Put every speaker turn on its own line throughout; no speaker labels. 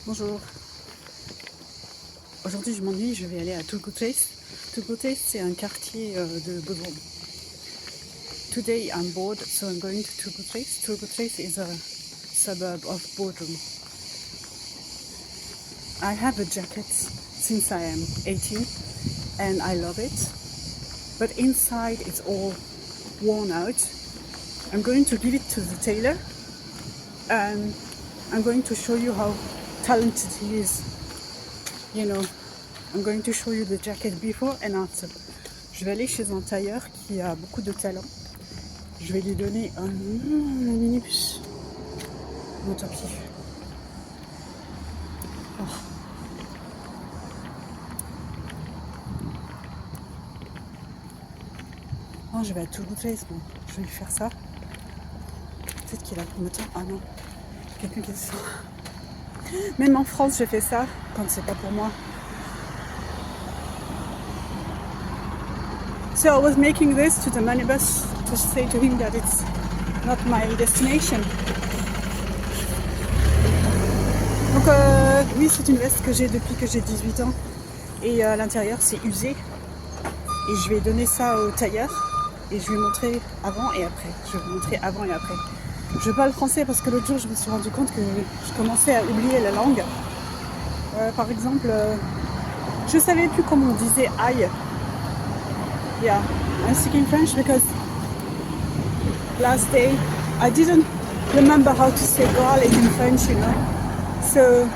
Bonjour. Aujourd'hui je m'ennuie, je vais aller à Turgutreis. Turgutreis c'est un quartier de Bodrum. Today I'm bored, so I'm going to Turgutreis. Turgutreis is a suburb of Bodrum. I have a jacket since I am 18 and I love it. But inside it's all worn out. I'm going to give it to the tailor and I'm going to show you how talented he is. You know, I'm going to show you the jacket before and after. Je vais aller chez un tailleur qui a beaucoup de talent. Je vais lui donner un minibus. Bon, tant pis. Oh. Oh, je vais à Turgutreis, bon. Je vais lui faire ça. Peut-être qu'il a le moteur. Ah non, quelqu'un qui descend. Même en France, je fais ça quand c'est pas pour moi. So I was making this to the minibus to say to him that it's not my destination. Donc oui, c'est une veste que j'ai depuis que j'ai 18 ans et à l'intérieur c'est usé. Et je vais donner ça au tailleur et je vais montrer avant et après. Je vais vous montrer avant et après. Je parle français parce que l'autre jour je me suis rendu compte que je commençais à oublier la langue. Par exemple, je savais plus comment on disait aïe. Yeah, I'm speaking French because last day I didn't remember how to say garlic in French, you know. So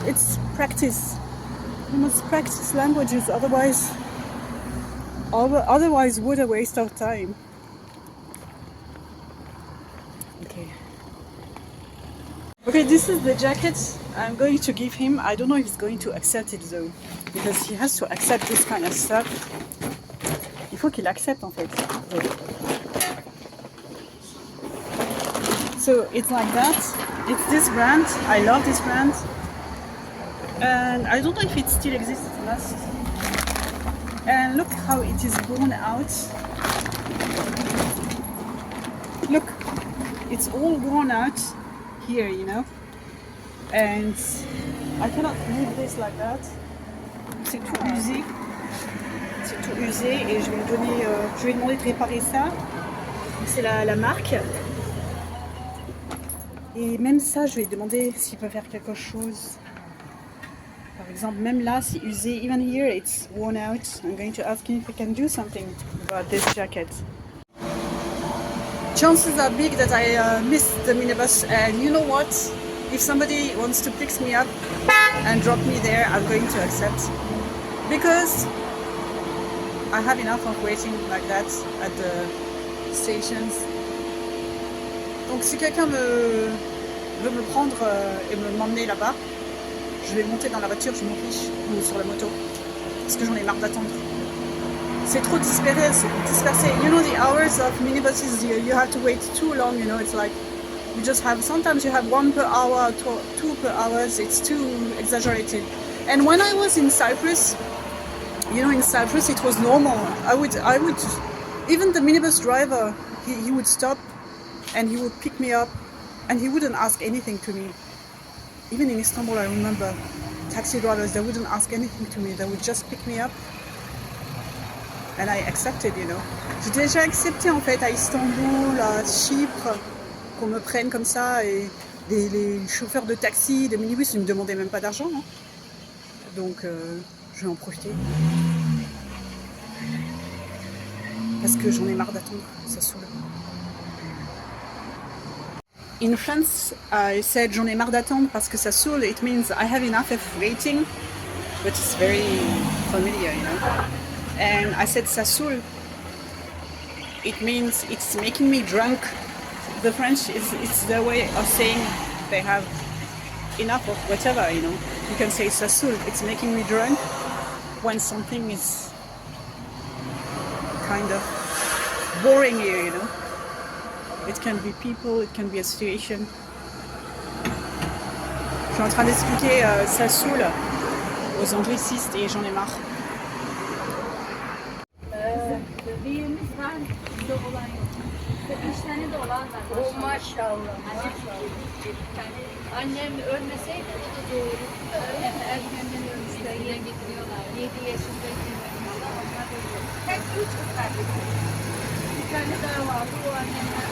it's practice. You must practice languages, otherwise what a waste of time. Okay, this is the jacket I'm going to give him. I don't know if he's going to accept it though, because he has to accept this kind of stuff. Il faut qu'il accepte en fait. So it's like that. It's this brand. I love this brand. And I don't know if it still exists. And look how it is worn out. Look, it's all worn out here, you know. And I cannot leave this like that. C'est tout usé. C'est tout usé et je vais lui donner, je vais lui demander de réparer ça. C'est la marque. Et même ça, je vais lui demander s'il peut faire quelque chose. Par exemple, même là, c'est usé. Even here, it's worn out. I'm going to ask him if he can do something about this jacket. Chances are big that I missed the minibus, and you know what? If somebody wants to pick me up and drop me there, I'm going to accept. Because I have enough of waiting like that at the stations. Donc si quelqu'un veut me prendre et m'emmener là-bas, je vais monter dans la voiture, je m'en fiche, ou sur la moto. Parce que j'en ai marre d'attendre. C'est trop dispersé. You know, the hours of minibuses, you have to wait too long, you know, it's like you just have, sometimes you have 1 per hour, 2 per hour, it's too exaggerated. And when I was in Cyprus, you know, in Cyprus it was normal. I would, even the minibus driver, he would stop and he would pick me up and he wouldn't ask anything to me. Even in Istanbul, I remember taxi drivers, they wouldn't ask anything to me, they would just pick me up. And I accepted, you know. J'ai déjà accepté en fait à Istanbul, à Chypre, qu'on me prenne comme ça, et les chauffeurs de taxi, de minibus, ils me demandaient même pas d'argent. Hein. Donc je vais en profiter. Parce que j'en ai marre d'attendre, ça saoule. In France, I said j'en ai marre d'attendre parce que ça saoule. It means I have enough of waiting, but it's very familiar, you know. And I said ça saoule. It means it's making me drunk. The French, it's their way of saying they have enough of whatever, you know. You can say ça saoule. It's making me drunk when something is kind of boring you know. It can be people, it can be a situation. Je suis en train d'expliquer ça saoule aux anglicistes et j'en ai marre.
Bebeğimiz var, bizde olan yok. İşlerini de O maşallah. Annem ölmeseydi o da doğru. Erkenden ölmüşler. Yine getiriyorlar. 7 yaşındayken. Tek 3 kız kardeşim. Bir tane daha vardı. O annemler.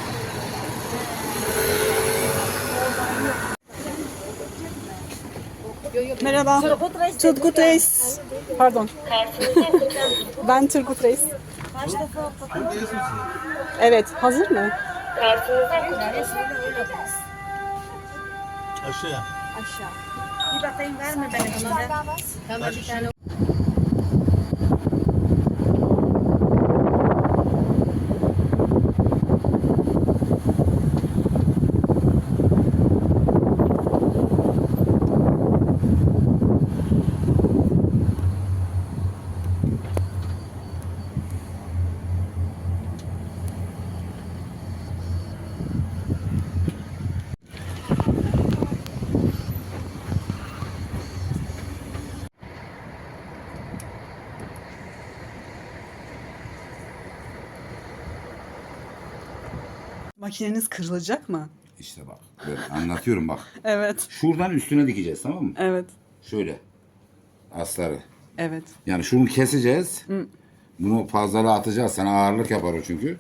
Merhaba. Turgutreis. Pardon. Ben Turgutreis. Evet, hazır mı?
Aşağıya.
Aşağı. Bir bakayım var mı benim içinde? Tamam bir tane.
Makineniz kırılacak mı?
İşte bak. Böyle anlatıyorum bak.
Evet.
Şuradan üstüne dikeceğiz, tamam mı?
Evet.
Şöyle. Asları.
Evet.
Yani şunu keseceğiz. Bunu fazlalığa atacağız. Sana ağırlık yapar o çünkü.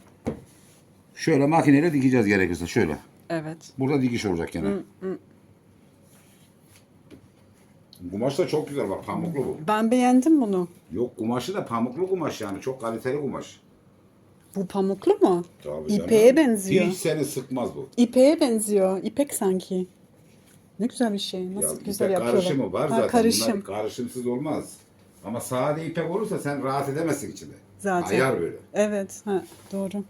Şöyle makineyle dikeceğiz gerekirse. Şöyle.
Evet.
Burada dikiş olacak gene. Kumaş da çok güzel bak. Pamuklu bu.
Ben beğendim bunu.
Yok, kumaşı da pamuklu kumaş yani. Çok kaliteli kumaş.
Bu pamuklu mu?
Tabii canım.
İpeğe benziyor.
Hiç seni sıkmaz bu.
İpeğe benziyor. İpek sanki. Ne güzel bir şey. Nasıl
Ya,
güzel
ipek
yapıyorlar.
karışımı var
Ha,
zaten.
karışım.
Bunlar karışımsız olmaz. Ama sade ipek olursa sen rahat edemezsin içinde.
Zaten.
Ayar böyle.
Evet. Ha, doğru.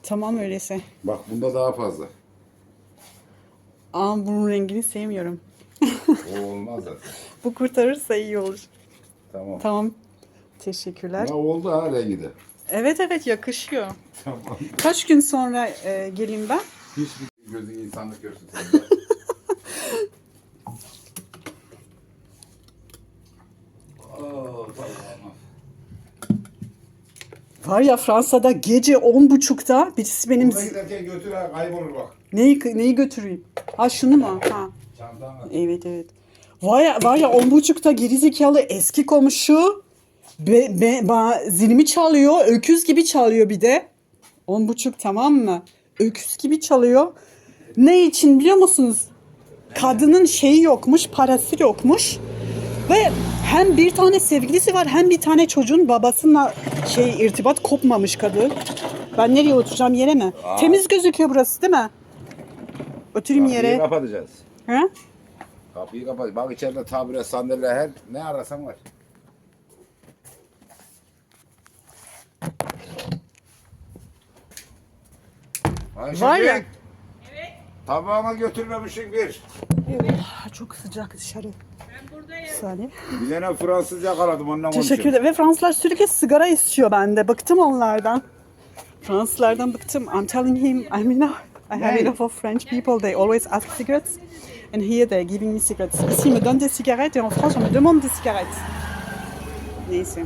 Tamam öyleyse.
Bak bunda daha fazla.
Ama bunun rengini sevmiyorum.
O olmaz zaten.
Bu kurtarırsa iyi olur.
Tamam.
Tamam. Teşekkürler.
Ya oldu ha rengi de.
Evet evet yakışıyor.
Tamam.
Kaç gün sonra geleyim ben?
Hiçbir gözün insanlık görsün sen de. Tamam.
Var ya Fransa'da gece 10.30'da birisi benim...
Buraya giderken götür ha, kaybolur bak.
Neyi götüreyim? Ha şunu mu? Ha.
Çantan var.
Evet evet. Var ya 10.30'da gerizekalı eski komşu zilimi çalıyor. Öküz gibi çalıyor bir de. 10.30 tamam mı? Öküz gibi çalıyor. Ne için biliyor musunuz? Kadının şeyi yokmuş, parası yokmuş. Ve hem bir tane sevgilisi var hem bir tane çocuğun babasıyla irtibat kopmamış kadın. Ben nereye oturacağım, yere mi? Temiz gözüküyor burası değil mi? Oturayım
Kapıyı
yere.
kapatacağız.
Ha?
Kapıyı kapat. Bak içeride tabure, sandalye, her ne arasan var.
Var ya.
Evet. Tabağıma götürmemişsin bir.
Çok sıcak dışarı. Ben buradayım. Bir saniye.
Bir tane Fransız yakaladım ondan
Teşekkür ederim. Ve Fransızlar sürekli sigara istiyor bende. Bıktım onlardan. Fransızlardan bıktım. I'm telling him, I have enough of French people. They always ask cigarettes. And here they're giving me cigarettes. Ici, ils me donnent des cigarettes. Et en France, on me demande des cigarettes. Neyse.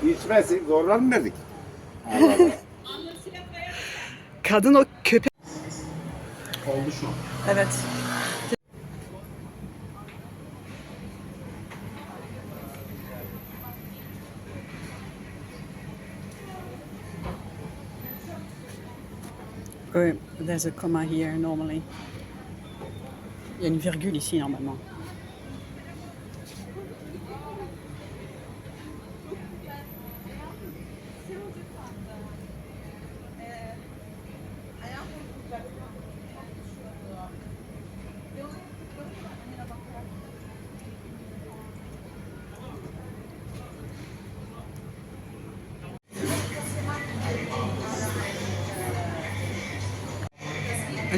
İçmesin. Zorlar mı verdik? Allah Allah.
Kadın o köpek.
Oldu şu an.
Evet. Oui, there's a comma here normally. Il y a une virgule ici normalement.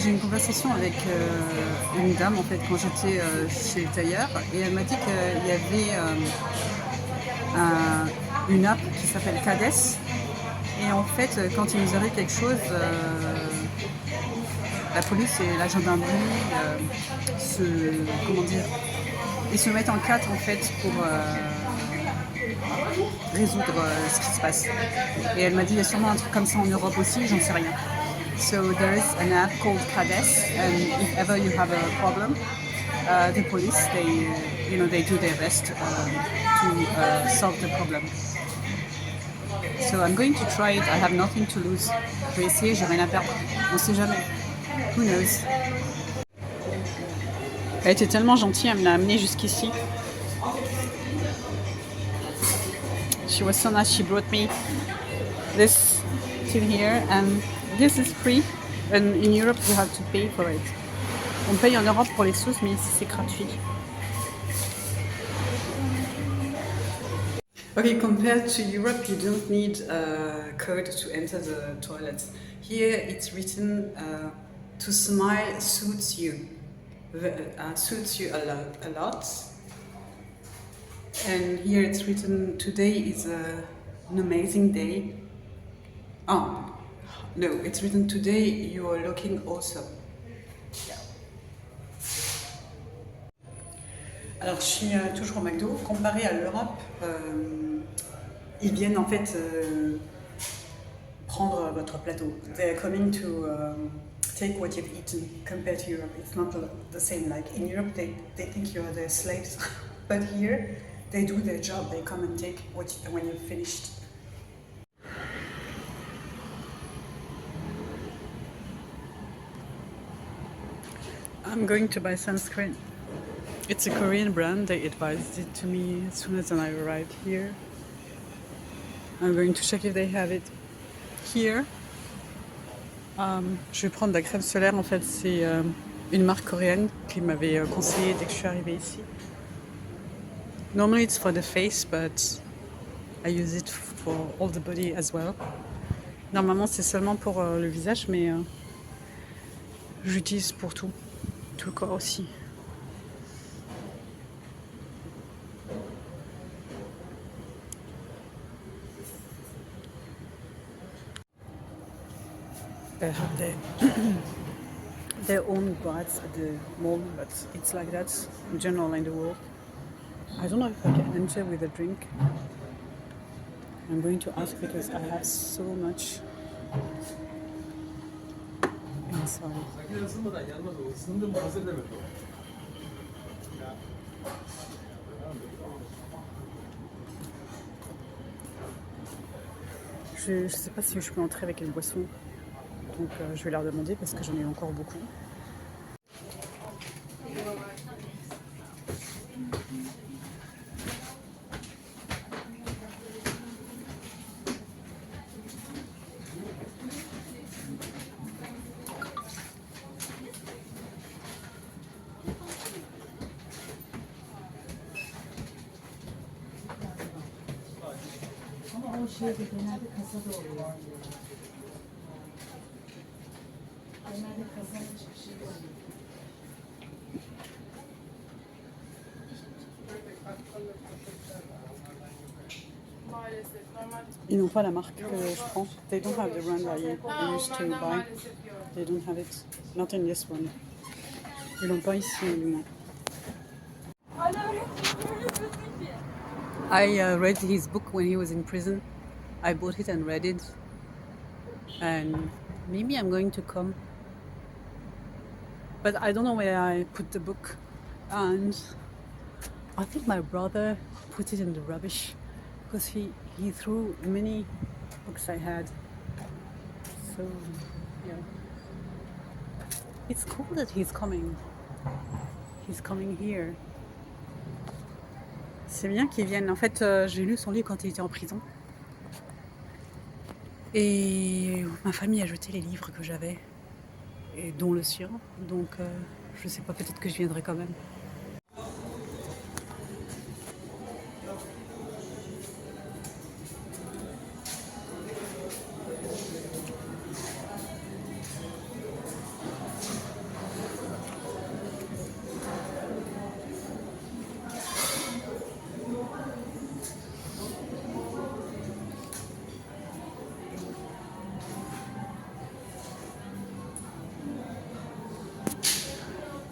J'ai une conversation avec une dame en fait quand j'étais chez le tailleur et elle m'a dit qu'il y avait une app qui s'appelle Cades et en fait quand il nous arrive quelque chose, la police et la gendarmerie ils se mettent en quatre en fait pour résoudre ce qui se passe. Et elle m'a dit, il y a sûrement un truc comme ça en Europe aussi, j'en sais rien. So there is an app called Cades, and if ever you have a problem, the police, they do their best to solve the problem. So I'm going to try it. I have nothing to lose. Je vais essayer, j'ai rien à perdre. On sait jamais. Who knows? Elle était tellement gentille, elle me l'a amené jusqu'ici. She was so nice. She brought me this till here, and this is free. And in Europe, you have to pay for it. On paye en Europe pour les sauces, mais ici c'est gratuit. Okay, compared to Europe, you don't need a code to enter the toilet. Here it's written to smile suits you. Suits you a lot. And here it's written today is an amazing day. Oh, no, it's written today you are looking awesome. Alors je suis toujours au McDo. Comparé à l'Europe, ils viennent en fait prendre votre plateau. They're coming to take what you've eaten. Compared to Europe, it's not the same. Like in Europe, they think you are their slaves, but here they do their job. They come and take when you've finished. I'm going to buy sunscreen. It's a Korean brand. They advised it to me as soon as I arrived here. I'm going to check if they have it here. Je vais prendre de la crème solaire. En fait, c'est une marque coréenne qui m'avait conseillé dès que je suis arrivée ici. Normally it's for the face, but I use it for all the body as well. Normalement, c'est seulement pour le visage, mais j'utilise pour tout le corps aussi. They have their own bars at the mall, but it's like that in general in the world. I don't know if I can enter with a drink. I'm going to ask because I have so much inside. Je sais pas si je peux entrer avec une boisson. Donc je vais leur demander parce que j'en ai encore beaucoup. Ils n'ont pas la marque que je prends. They don't have the brand I used to buy. They don't have it. Not in this one. Ils l'ont pas ici, du moins. I read his book when he was in prison. I bought it and read it. And maybe I'm going to come. But I don't know where I put the book. And I think my brother put it in the rubbish. Because he threw many books I had. So, yeah. It's cool that he's coming. He's coming here. C'est bien qu'il vienne. En fait, j'ai lu son livre quand il était en prison. Et ma famille a jeté les livres que j'avais, et dont le sien. Donc, je sais pas, peut-être que je viendrai quand même.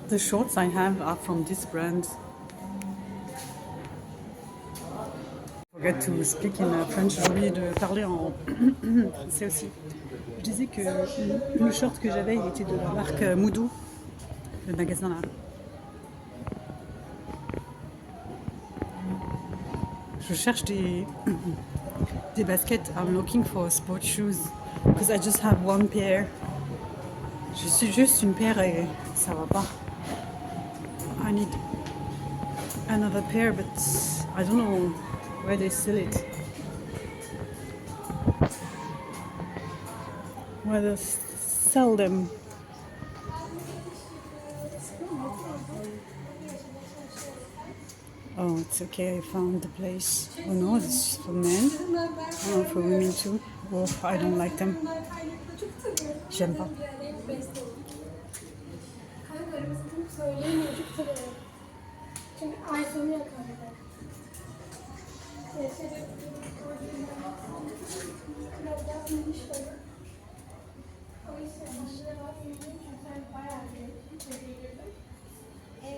The shorts I have are from this brand. Forget to speak in French. J'ai oublié de parler en français aussi. Je disais que le short que j'avais, il était de la marque Moudou, le magasin là. Je cherche des baskets. I'm looking for sport shoes because I just have one pair. Je suis juste une paire et ça va pas. I need another pair, but I don't know where they sell it. Where they sell them. Oh, it's okay, I found the place. Oh no, this is for men. Oh, for women too. Oh, I don't like them. J'aime pas.
Çünkü iPhone'u yakaladı.
Ev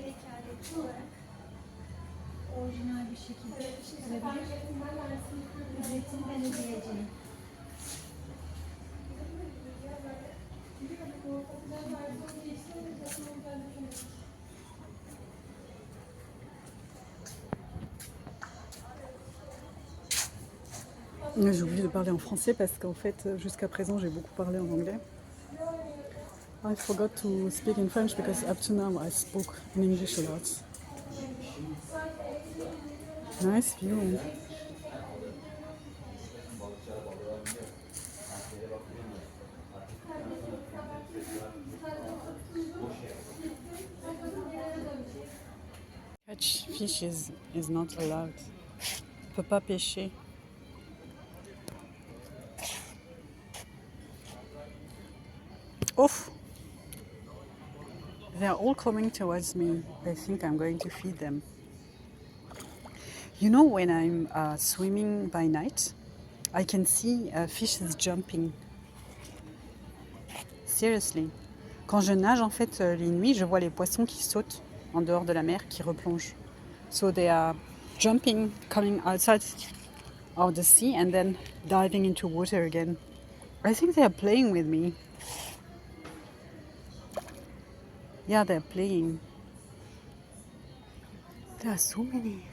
vekaleti olarak orijinal bir şekilde çıkarabilir. Ücretini ben ödeyeceğim.
J'ai oublié de parler en français parce qu'en fait, jusqu'à présent, j'ai beaucoup parlé en anglais. I forgot to speak in French because up to now I spoke in English a lot. Nice view. Catch fish is not allowed. On peut pas pêcher. Oof! They are all coming towards me. I think I'm going to feed them. You know, when I'm swimming by night, I can see fishes jumping. Seriously. Quand je nage, en fait, les nuits, je vois les poissons qui sautent en dehors de la mer, qui replongent. So they are jumping, coming outside of the sea and then diving into water again. I think they are playing with me. Yeah, they're playing. There are so many.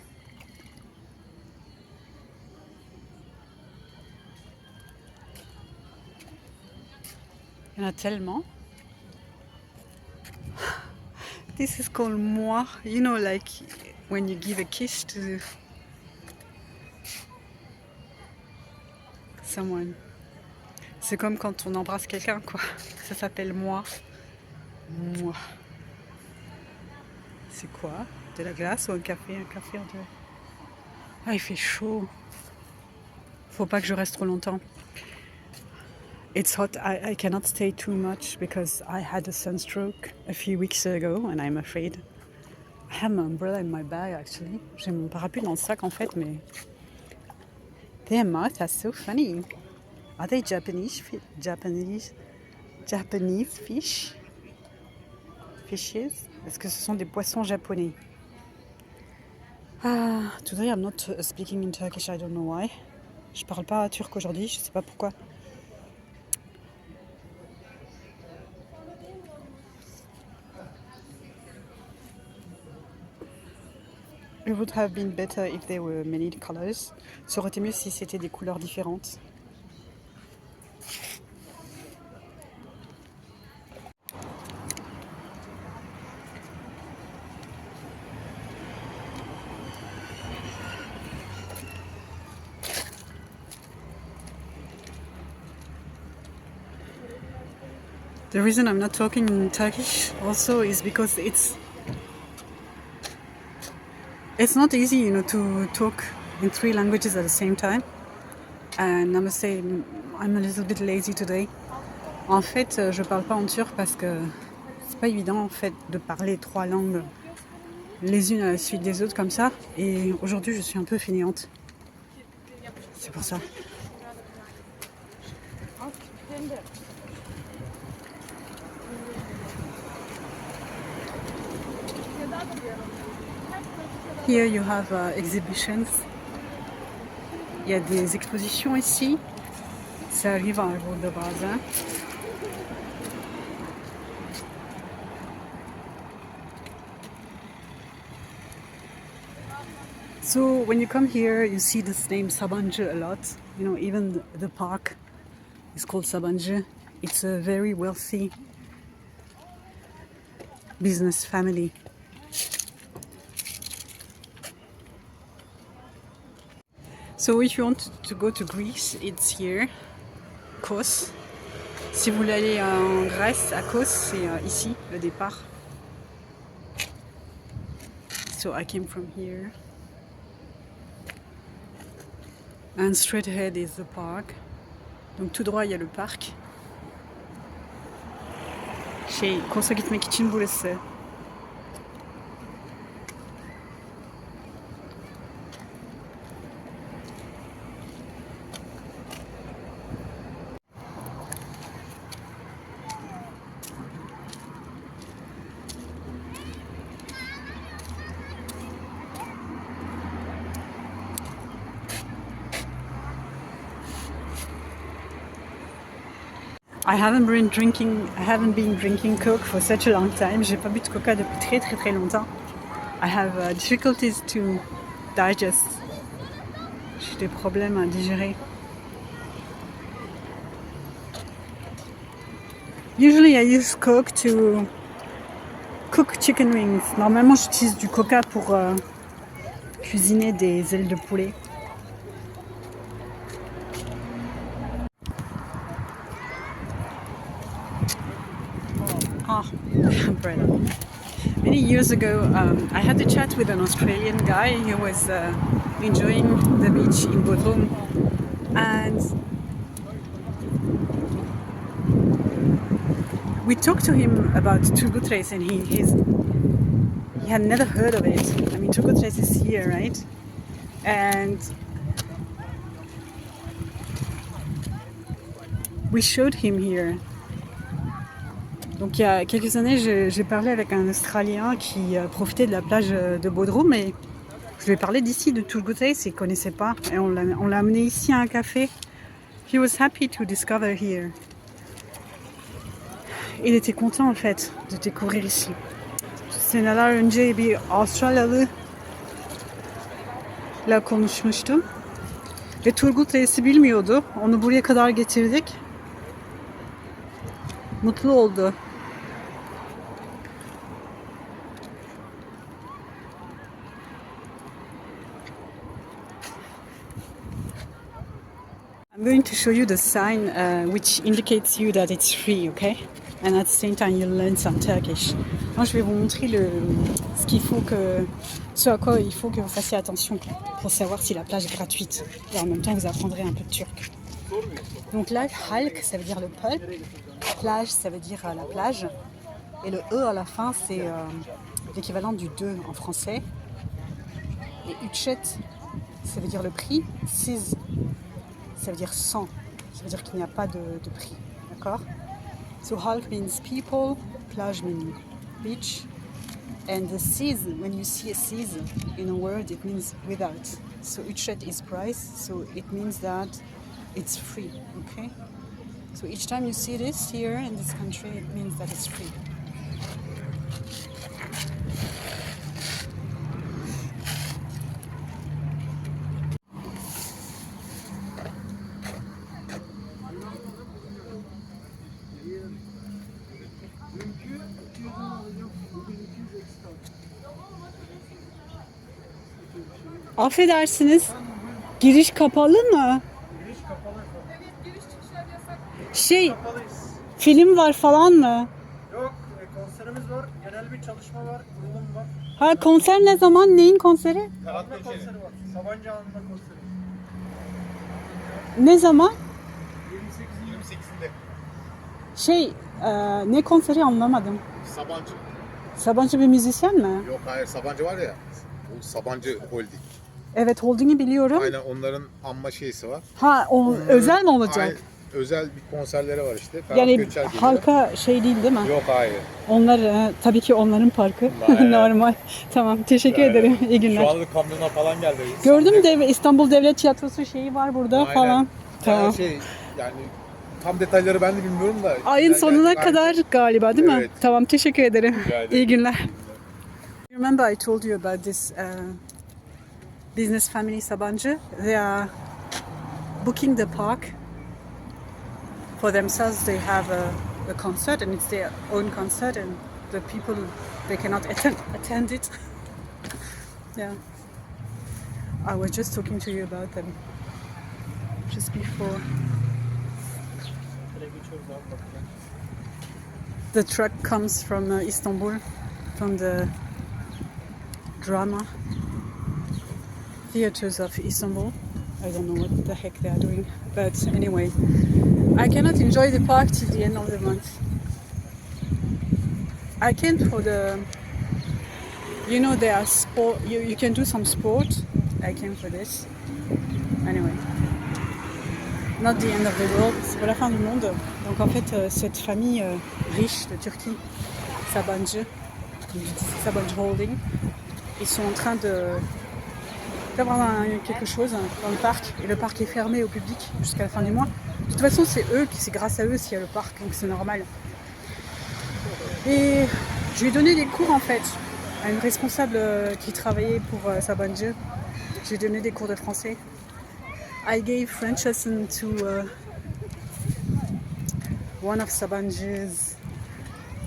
Il y en a tellement. This is called moi. You know, like when you give a kiss to someone. C'est comme quand on embrasse quelqu'un, quoi. Ça s'appelle moi. Moi. C'est quoi? De la glace ou un café? Un café en deux. Ah, il fait chaud. Faut pas que je reste trop longtemps. It's hot. I cannot stay too much because I had a sunstroke a few weeks ago and I'm afraid. I have my umbrella in my bag actually. J'ai mon parapluie dans le sac en fait, mais their mouths are so funny. Are they Japanese fish? Fishes? Est-ce que ce sont des poissons japonais? Today I'm not speaking in Turkish, I don't know why. Je parle pas turc aujourd'hui, je sais pas pourquoi. It would have been better if there were many colors. Ça aurait été mieux si c'était des couleurs différentes. The reason I'm not talking in Turkish also is because it's not easy, you know, to talk in 3 languages at the same time. And I must say, I'm a little bit lazy today. En fait, je parle pas en turc parce que c'est pas évident en fait de parler 3 langues les unes à la suite des autres comme ça. Et aujourd'hui, je suis un peu fainéante. C'est pour ça. Here you have exhibitions. il y a des expositions ici. Sergi var burada bazen. So when you come here, you see this name Sabancı a lot. You know, even the park is called Sabancı. It's a very wealthy business family. So if you want to go to Greece, it's here, Kos. Si vous voulez aller en Grèce, à Kos, c'est ici, le départ. So I came from here. And straight ahead is the park. Donc tout droit il y a le parc. Kos'a gitmek için burası. I haven't been drinking Coke for such a long time. J'ai pas bu de Coca depuis très longtemps. I have difficulties to digest. J'ai des problèmes à digérer. Usually I use Coke to cook chicken wings. Normalement j'utilise du Coca pour cuisiner des ailes de poulet. Umbrella. Many years ago, I had a chat with an Australian guy. He was enjoying the beach in Bodrum, and we talked to him about Turgutreis, and he had never heard of it. I mean, Turgutreis is here, right? And we showed him here. Donc il y a quelques années, j'ai parlé avec un Australien qui profitait de la plage de Bodrum et je lui ai parlé d'ici, de Turgutreis, il ne connaissait pas. Et on l'a amené ici à un café. He was happy to discover here. Il était content en fait de découvrir ici. Seneler önce bir Avustralyalı ile konuşmuştum. Ve Turgutreis'i bilmiyordu. Onu buraya kadar getirdik. Mutlu oldu. I'm going to show you the sign which indicates you that it's free, okay? And at the same time you'll learn some Turkish. Moi, je vais vous montrer ce à quoi il faut que vous fassiez attention pour savoir si la plage est gratuite. Et en même temps, vous apprendrez un peu de turc. Donc là, halk, ça veut dire le peuple. Plage, ça veut dire la plage. Et le E à la fin, c'est l'équivalent du 2 en français. Et ücret, ça veut dire le prix. Siz, ça veut dire 100. Ça veut dire qu'il n'y a pas de prix. D'accord? So halk means people, plage means beach. And the siz, when you see a siz in a word, it means without. So ücret is price, so it means that it's free, okay? So each time you see this here in this country, it means that it's free. Affedersiniz, giriş kapalı mı?
Giriş kapalı.
Evet, giriş çıkışlar yasak.
Kapalıyız.
Film var falan mı?
Yok, konserimiz var. Genel bir çalışma var, kurulum var.
Ha, konser ne zaman? Neyin konseri?
Anma konseri var. Sabancı Anma konseri.
Ne zaman?
28'inde.
Ne konseri anlamadım.
Sabancı.
Sabancı bir müzisyen mi?
Yok hayır Sabancı var ya. Bu Sabancı Holding.
Evet, holding'i biliyorum.
Aynen onların anma şeysi var.
Ha, özel mi olacak?
özel bir konserleri var işte. Ferhat
Yani
Göçer geliyor.
halka şey değil değil mi?
Yok hayır.
Onlar tabii ki onların parkı.
Aynen.
Normal. Tamam, teşekkür
Aynen.
ederim. İyi günler.
Şu anda kamyona falan geldi.
Gördüm
Sahne-
de İstanbul Devlet Tiyatrosu şeyi var burada
Aynen.
falan. Tamam.
Bayağı şey yani tam detayları ben de bilmiyorum da.
Ayın
güzel
sonuna
gerçekten-
kadar galiba değil mi?
Evet.
Tamam, teşekkür ederim.
Rica ederim.
İyi günler. Remember I told you about this business family Sabancı? They are booking the park for themselves. They have a concert and it's their own concert and the people, they cannot attend it. Yeah. I was just talking to you about them just before. The truck comes from Istanbul, from the drama theaters of Istanbul. I don't know what the heck they are doing, but anyway, I cannot enjoy the park till the end of the month. I came for the, you know, there are sport. You can do some sport. I came for this. Anyway, not the end of the world. C'est pas la fin du monde. Donc en fait, cette famille riche de Turquie, Sabancı, Sabancı Holding, ils sont en train d'avoir quelque chose dans le parc et le parc est fermé au public jusqu'à la fin du mois. De toute façon, c'est grâce à eux s'il y a le parc, donc c'est normal. Et je lui ai donné des cours en fait à une responsable qui travaillait pour Sabancı. Je lui ai donné des cours de français. I gave French lesson to one of Sabancı's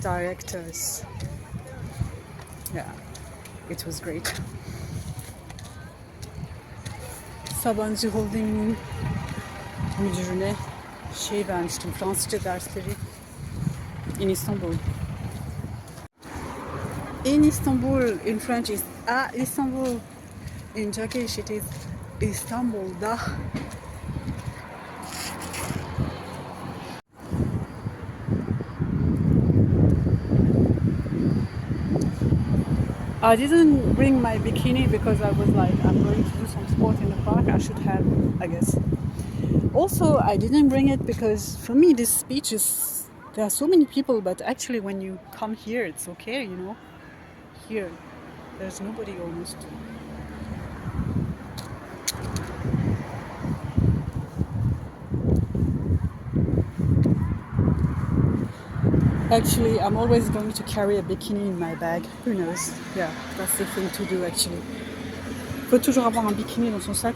directors. Yeah, it was great. Sabancı Holding müdürüne şey vermiştim, Fransızca dersleri in Istanbul. In Istanbul, in French is Istanbul. In Turkish it is Istanbul'da. I didn't bring my bikini because I was like, I'm going to do some sport in the park. I should have, I guess. Also, I didn't bring it because for me this beach is, there are so many people, but actually when you come here, it's okay, you know. Here, there's nobody almost. Actually, I'm always going to carry a bikini in my bag. Who knows? Yeah, that's the thing to do actually. Faut toujours avoir un bikini dans son sac.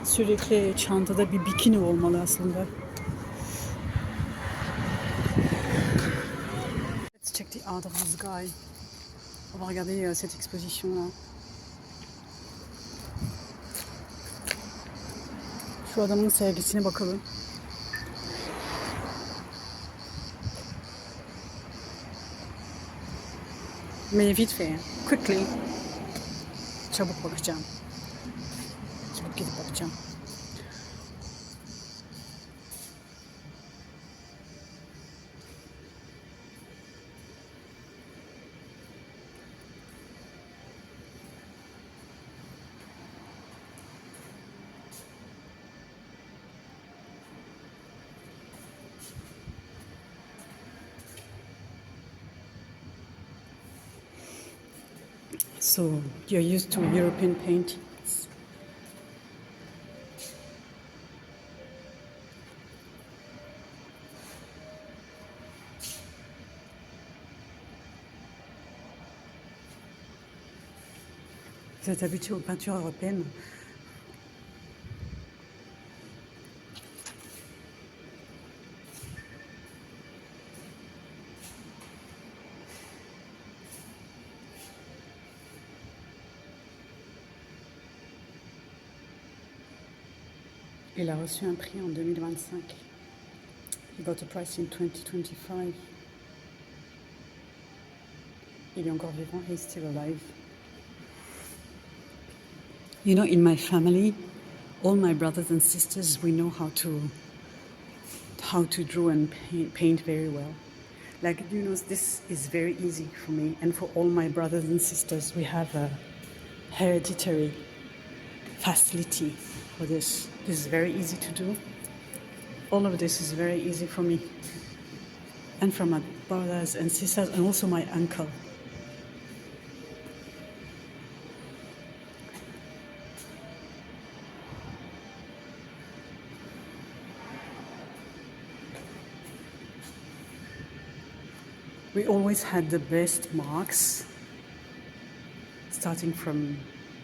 Sürekli çantada bir bikini olmalı aslında. Let's check the art of this guy. On va regarder cette exposition là. Şu adamın sergisine bakalım. Mais vite fait, quickly. Çabuk bakacağım. Çabuk gidip bakacağım. So you're used to European paintings. Vous êtes habitué aux peintures européennes. Il a reçu un prix en 2025. He got a prize in 2025. Il est encore vivant, he's still alive. You know, in my family, all my brothers and sisters, we know how to draw and paint very well. Like, you know, this is very easy for me, and for all my brothers and sisters, we have a hereditary facility for this. This is very easy to do. all of this is very easy for me. And from my brothers and sisters and also my uncle. We always had the best marks starting from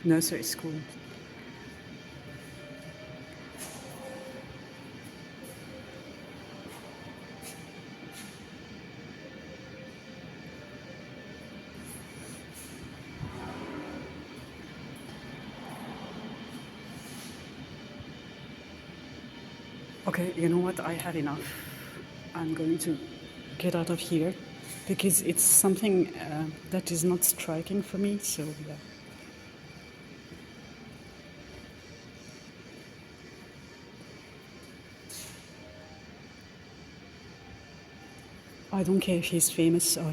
nursery school. Okay, you know what? I had enough. I'm going to get out of here because it's something that is not striking for me, so yeah. I don't care if he's famous or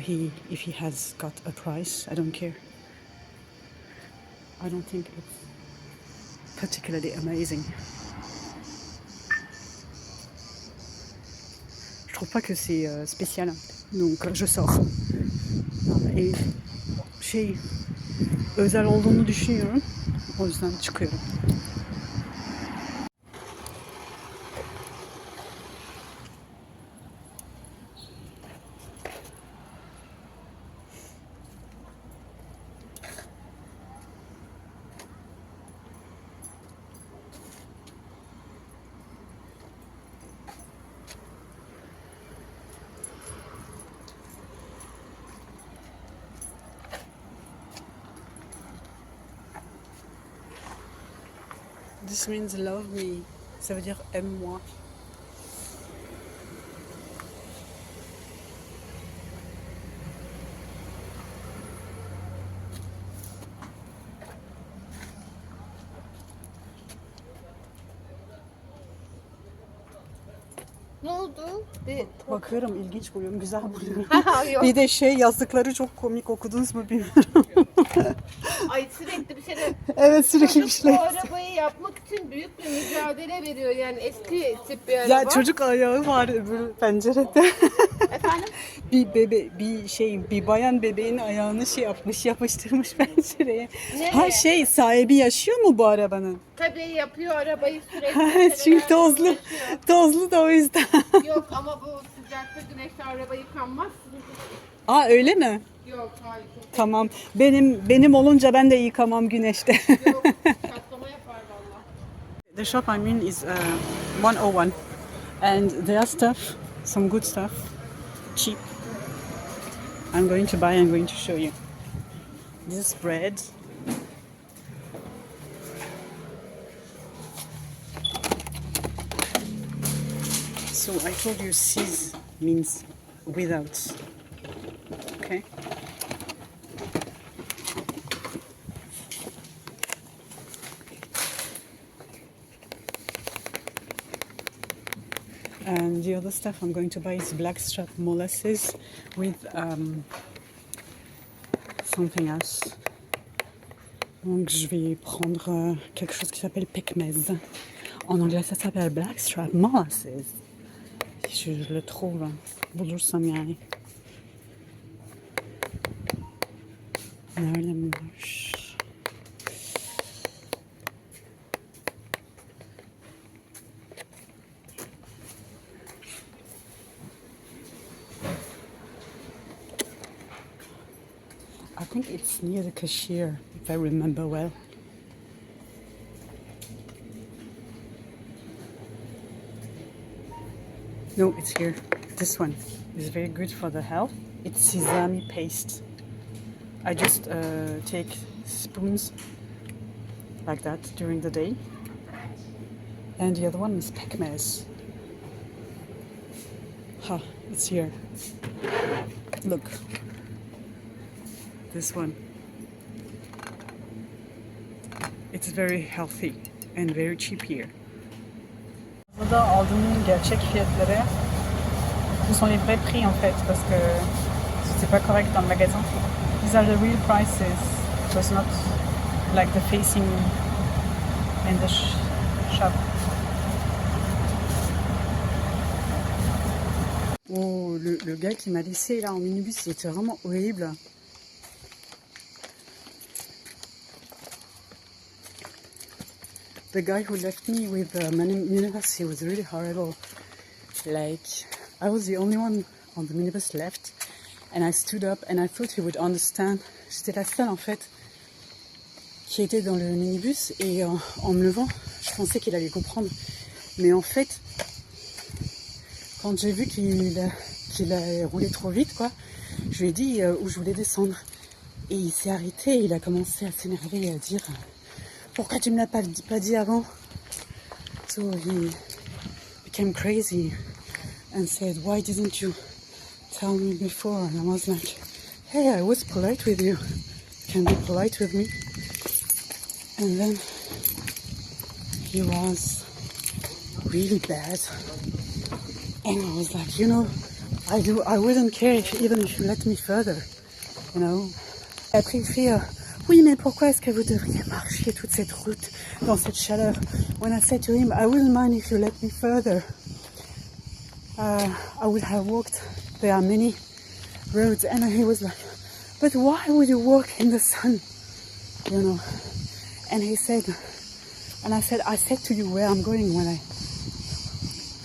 if he has got a prize. I don't care. I don't think it's particularly amazing. Je trouve pas que c'est spécial, donc je sors. Et özel olduğunu düşünüyorum. O yüzden çıkıyorum. This means love me. Ça veut dire aime-moi.
Ne oldu?
Bakıyorum, ilginç buluyorum, güzel buluyorum.
Yok.
Bir de yazdıkları çok komik, okudunuz mu bilmiyorum.
Ay sürekli bir şeyler.
Evet, sürekli bir
Çocuk
şeyler.
bu arabayı yapmak için büyük bir mücadele veriyor. Yani eski tip bir araba.
Ya çocuk ayağı var öbür pencerede.
Efendim?
Bir bayan bebeğin ayağını yapıştırmış pencereye.
Nereye?
Ha sahibi yaşıyor mu bu arabanın?
Tabii yapıyor arabayı sürekli.
Çünkü tozlu da o yüzden.
Yok ama bu sıcakta güneşte araba yıkanmaz.
Aa, öyle mi?
Yok hayır.
Tamam. Benim olunca ben de yıkamam güneşte.
Yok çatlama yapar valla.
The shop I mean is 101 and their stuff, some good stuff, cheap. I'm going to buy and going to show you. This bread. So I told you "sis" means without. Okay. And the other stuff I'm going to buy is blackstrap molasses with something else. Donc je vais prendre quelque chose qui s'appelle pekmez. En anglais ça s'appelle blackstrap molasses. Si je le trouve, bulursam yani. Nerede bunlar? I think it's near the cashier, if I remember well. No, it's here. This one is very good for the health. It's sesame paste. I just take spoons like that during the day. And the other one is pekmez. Ha, it's here. Look. This one. It's very healthy and very cheap here. Burada aldığım gerçek fiyatları, ce sont les vrais prix en fait, parce que c'était pas correct dans le magasin. These are the real prices. It was not like the facing in the shop. Oh, le gars qui m'a laissé là en minibus, il était vraiment horrible. The guy who left me with the minibus, he was really horrible. Like, I was the only one on the minibus left, and I stood up and I thought he would understand. J'étais la seule en fait qui était dans le minibus, et en me levant, je pensais qu'il allait comprendre. Mais en fait, quand j'ai vu qu'il a roulé trop vite, quoi, je lui ai dit où je voulais descendre. Et il s'est arrêté, il a commencé à s'énerver et à dire pourquoi tu me l'as pas dit avant? So he became crazy and said, why didn't you tell me before? And I was like, hey, I was polite with you. You can be polite with me. And then he was really bad. And I was like, you know, I wouldn't care even if you let me further, you know. Et après il fait, oui, mais pourquoi est-ce que vous devriez marcher toute cette route dans cette chaleur? When I said to him, I wouldn't mind if you let me further. I would have walked. There are many roads. And he was like, but why would you walk in the sun? You know. And he said, and I said to you where I'm going when I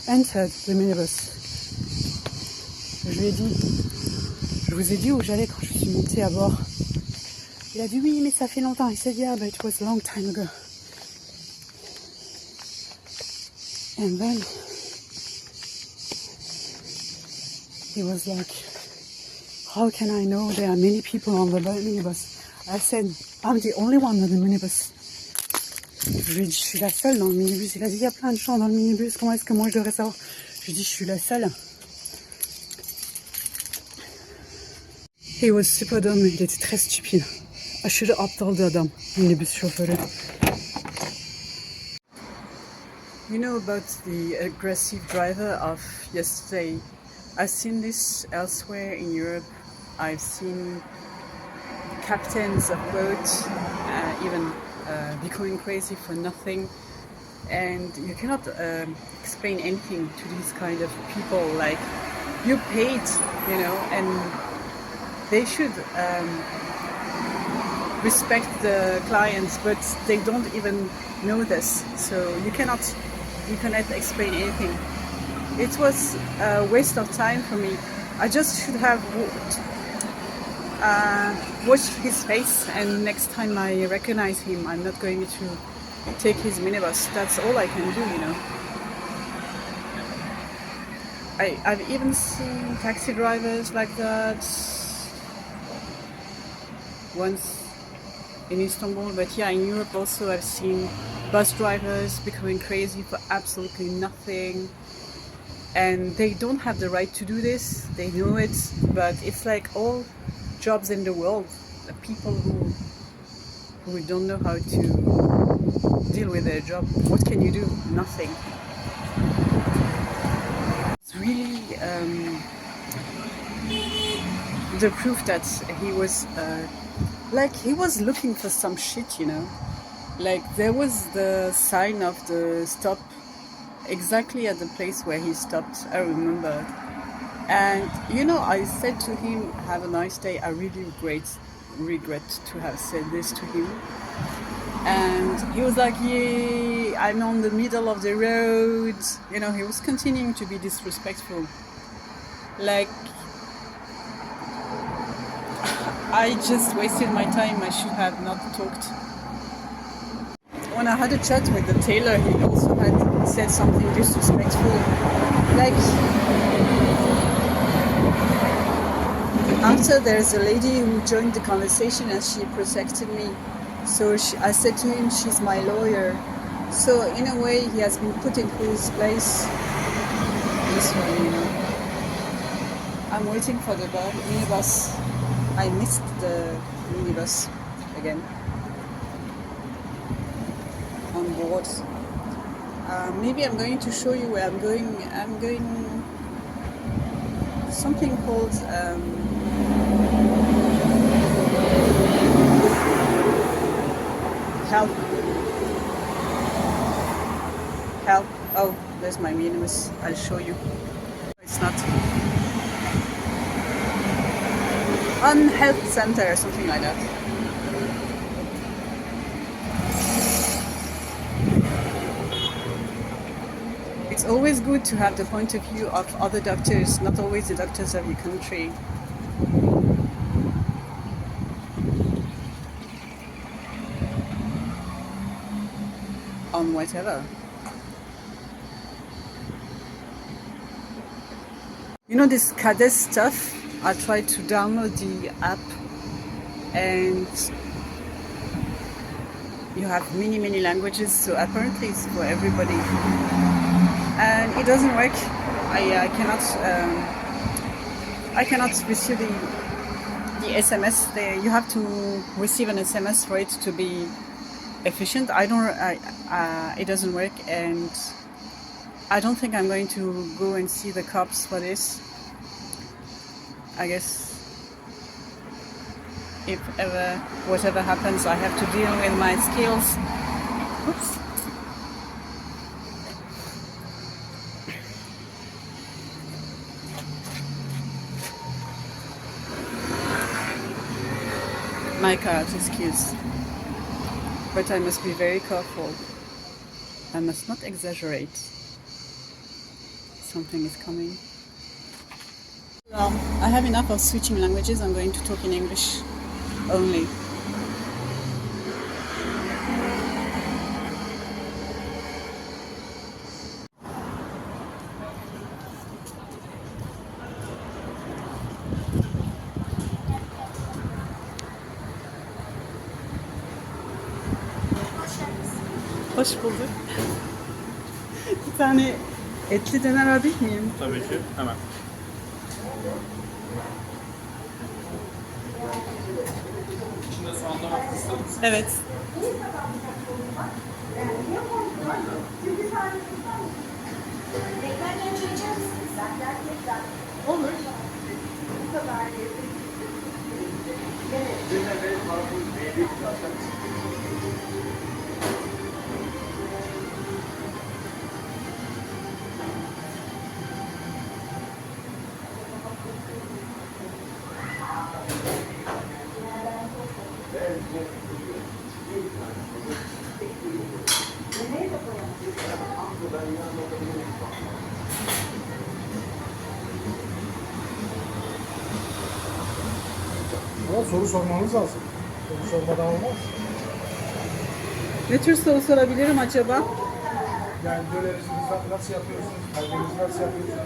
entered the minibus. Je lui ai dit, je vous ai dit où j'allais quand je suis montée à bord. Il a dit oui, mais ça fait longtemps. He said, yeah, but it was a long time ago. And then he was like, how can I know there are many people on the minibus? I said, I'm the only one on the minibus. Je lui ai dit, je suis la seule dans le minibus. Il a dit, il y a plein de gens dans le minibus. Comment est-ce que moi je devrais savoir? Je lui ai dit, je suis la seule. He was super dumb. Il était très stupide. Aşırı aptaldı adam. Minibüs şoförü. You know about the aggressive driver of yesterday? I've seen this elsewhere in Europe. I've seen captains of boats even becoming crazy for nothing. And you cannot explain anything to these kind of people. Like, you paid, you know, and they should respect the clients, but they don't even know this. So you cannot explain anything. It was a waste of time for me. I just should have watched his face, and next time I recognize him, I'm not going to take his minibus. That's all I can do, you know. I've even seen taxi drivers like that once in Istanbul, but yeah, in Europe also I've seen bus drivers becoming crazy for absolutely nothing, and they don't have the right to do this. They know it, but it's like all jobs in the world, the people who don't know how to deal with their job. What can you do? Nothing. It's really the proof that he was like he was looking for some shit, you know. Like, there was the sign of the stop exactly at the place where he stopped, I remember. And, you know, I said to him, have a nice day. I really regret to have said this to him. And he was like, yeah, I'm on the middle of the road. You know, he was continuing to be disrespectful. Like, I just wasted my time. I should have not talked. When I had a chat with the tailor, he also had said something disrespectful. Like, after there's a lady who joined the conversation and she protected me. So I said to him, she's my lawyer. So in a way, he has been put into his place. This one, you know. I'm waiting for the minibus. I missed the minibus again. On board. Maybe I'm going to show you where I'm going. I'm going something called help. Oh, there's my minibus. I'll show you. It's not. On health center or something like that. It's always good to have the point of view of other doctors, not always the doctors of your country. On whatever. You know this Cades stuff? I tried to download the app and you have many languages, so apparently it's for everybody. And it doesn't work. I cannot receive the SMS there. You have to receive an SMS for it to be efficient. It doesn't work, and I don't think I'm going to go and see the cops for this. I guess if ever whatever happens, I have to deal with my skills. Oops. My karate skills. But I must be very careful. I must not exaggerate. Something is coming. Well, I have enough of switching languages. I'm going to talk in English only. Hoş bulduk. Bir tane etli döner alabilir miyim?
Tabii ki. Hemen. İçinde soğan domates ister misin?
Evet. Olur.
Ama soru sormanız lazım. Soru sormadan olmaz.
Ne tür soru sorabilirim acaba?
Yani dönerinizi nasıl yapıyorsunuz? Kalbinizi nasıl yapıyorsunuz?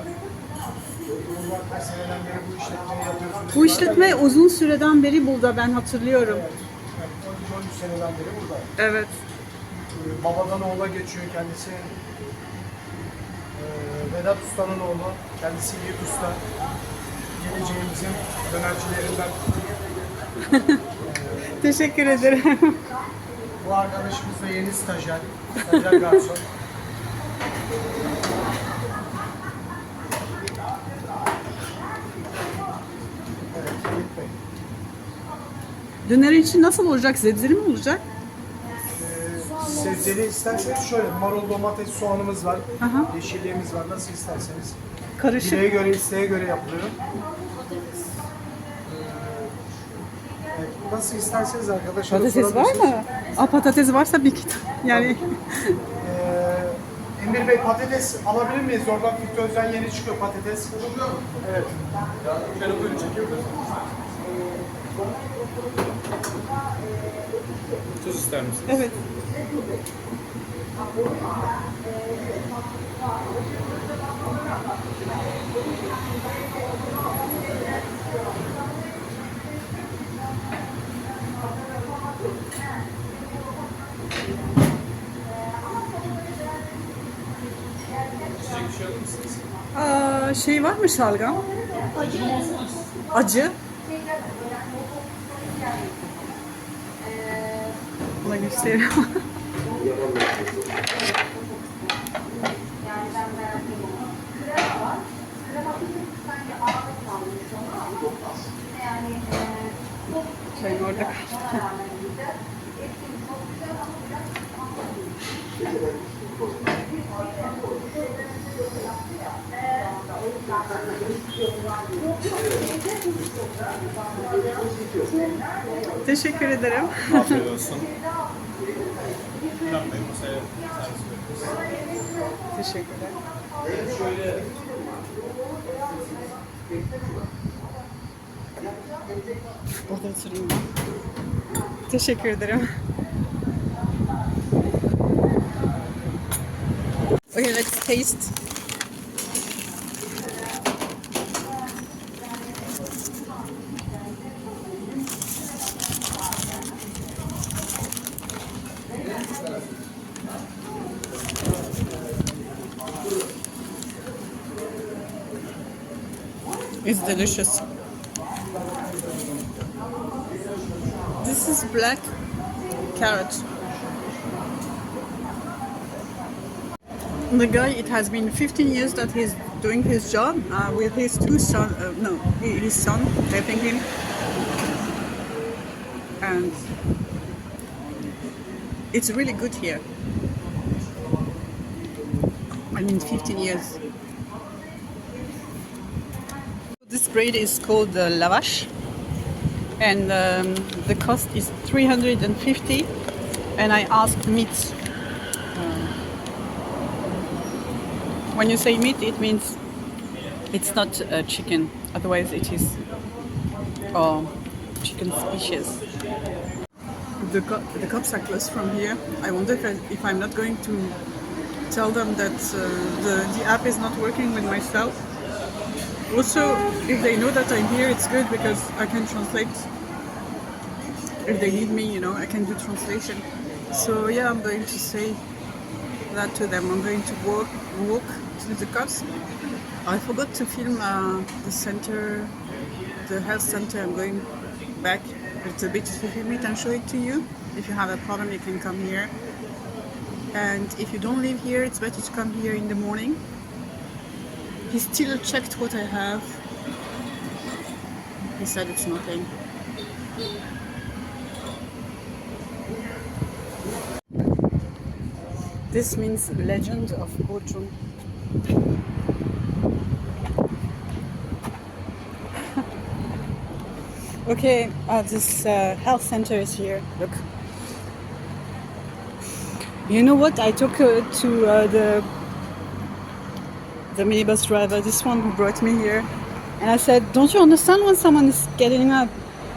Bunlar kaç seneden beri bu işletmeyi yapıyorsunuz?
Bu işletme uzun süreden beri burada, ben hatırlıyorum.
Yani 12-13 seneden beri burada.
Evet.
Babadan oğula geçiyor kendisi. Vedat Usta'nın oğlu. Kendisi Yiğit Usta. Geleceğimizin dönercilerinden.
Teşekkür ederim.
Bu arkadaşımız da yeni stajyer. Stajyer garson. Evet, Yiğit Bey.
Döner için nasıl olacak? Sebzeli mi olacak?
Sebzeli isterseniz şöyle, marul, domates, soğanımız var.
Aha.
Yeşilliğimiz var, nasıl isterseniz.
Karışık.
Dileğe göre, isteğe göre yapılıyor. Evet, nasıl isterseniz arkadaşlar
Patates var mı? Aa, patates varsa bir iki tane. Yani
Emir Bey, patates alabilir miyiz? Oradan Fiktöz'den yeni çıkıyor patates. Evet.
Şöyle buyurun çekiyoruz. Tuz ister misiniz?
evet.
İçecek bir şey alır mısınız?
Şey var mı şalgam? Acı. Buna göstereyim. Çayın orada kaldı. Teşekkür ederim.
Afiyet olsun. Planlayın masaya servis veriyoruz.
Teşekkürler. Burada oturayım. Teşekkür ederim. Okay, let's taste. It's delicious. This is black carrot. The guy, it has been 15 years that he's doing his job with his two sons, his son helping him. And it's really good here. I mean, 15 years. This bread is called lavash, and the cost is 350. And I asked meat. When you say meat, it means it's not chicken. Otherwise, it is chicken species. The cops are close from here. I wonder if I'm not going to tell them that the app is not working with my cell. Also, if they know that I'm here, it's good because I can translate. If they need me, you know, I can do translation. So yeah, I'm going to say that to them. I'm going to walk to the cops. I forgot to film the center, the health center. I'm going back a little bit to film it and show it to you. If you have a problem, you can come here. And if you don't live here, it's better to come here in the morning. He still checked what I have. He said it's nothing. This means Legend of Bodrum. Okay, this health center is here. Look. You know what? I talked to the minibus driver, this one who brought me here, and I said, "Don't you understand when someone is getting up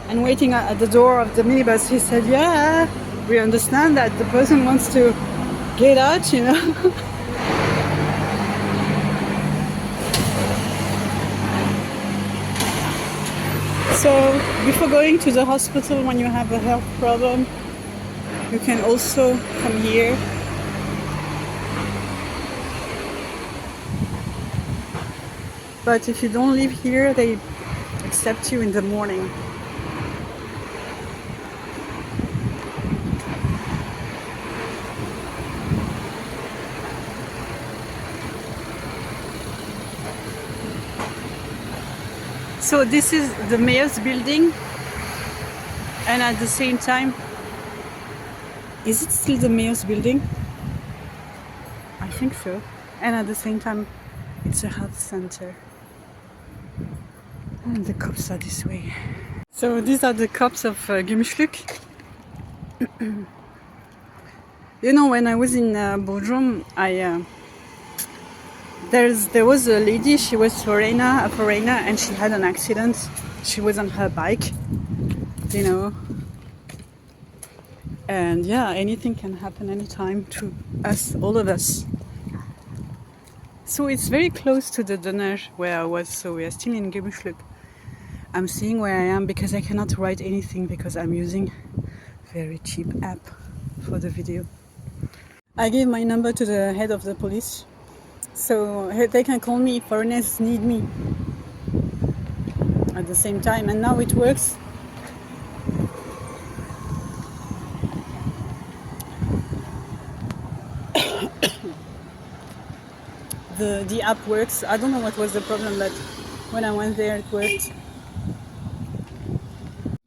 and waiting at the door of the minibus?" He said, "Yeah, we understand that the person wants to get out, you know." So before going to the hospital when you have a health problem, you can also come here. But if you don't live here, they accept you in the morning. So this is the mayor's building, and at the same time, is it still the mayor's building? I think so. And at the same time, it's a health center. And the cops are this way. So these are the cops of Gümüşlük. You know, when I was in Bodrum, there was a lady. She was a foreigner, and she had an accident. She was on her bike, you know. And yeah, anything can happen anytime to us, all of us. So it's very close to the Döner where I was. So we are still in Gümüşlük. I'm seeing where I am because I cannot write anything because I'm using very cheap app for the video. I gave my number to the head of the police, so they can call me if foreigners need me at the same time. And now it works. The app works. I don't know what was the problem, but when I went there, it worked.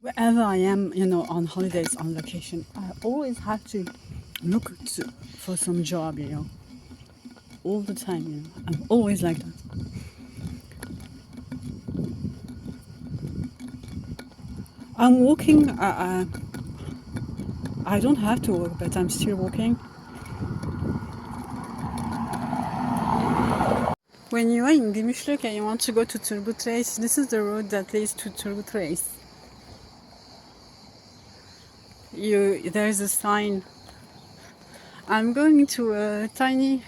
Wherever I am, you know, on holidays, on vacation, I always have to look for some job, you know, all the time, you know. I'm always like that. I'm walking. I don't have to walk, but I'm still walking. When you are in Gümüşlük and you want to go to Turgutreis, this is the road that leads to Turgutreis. There's a sign. I'm going to a tiny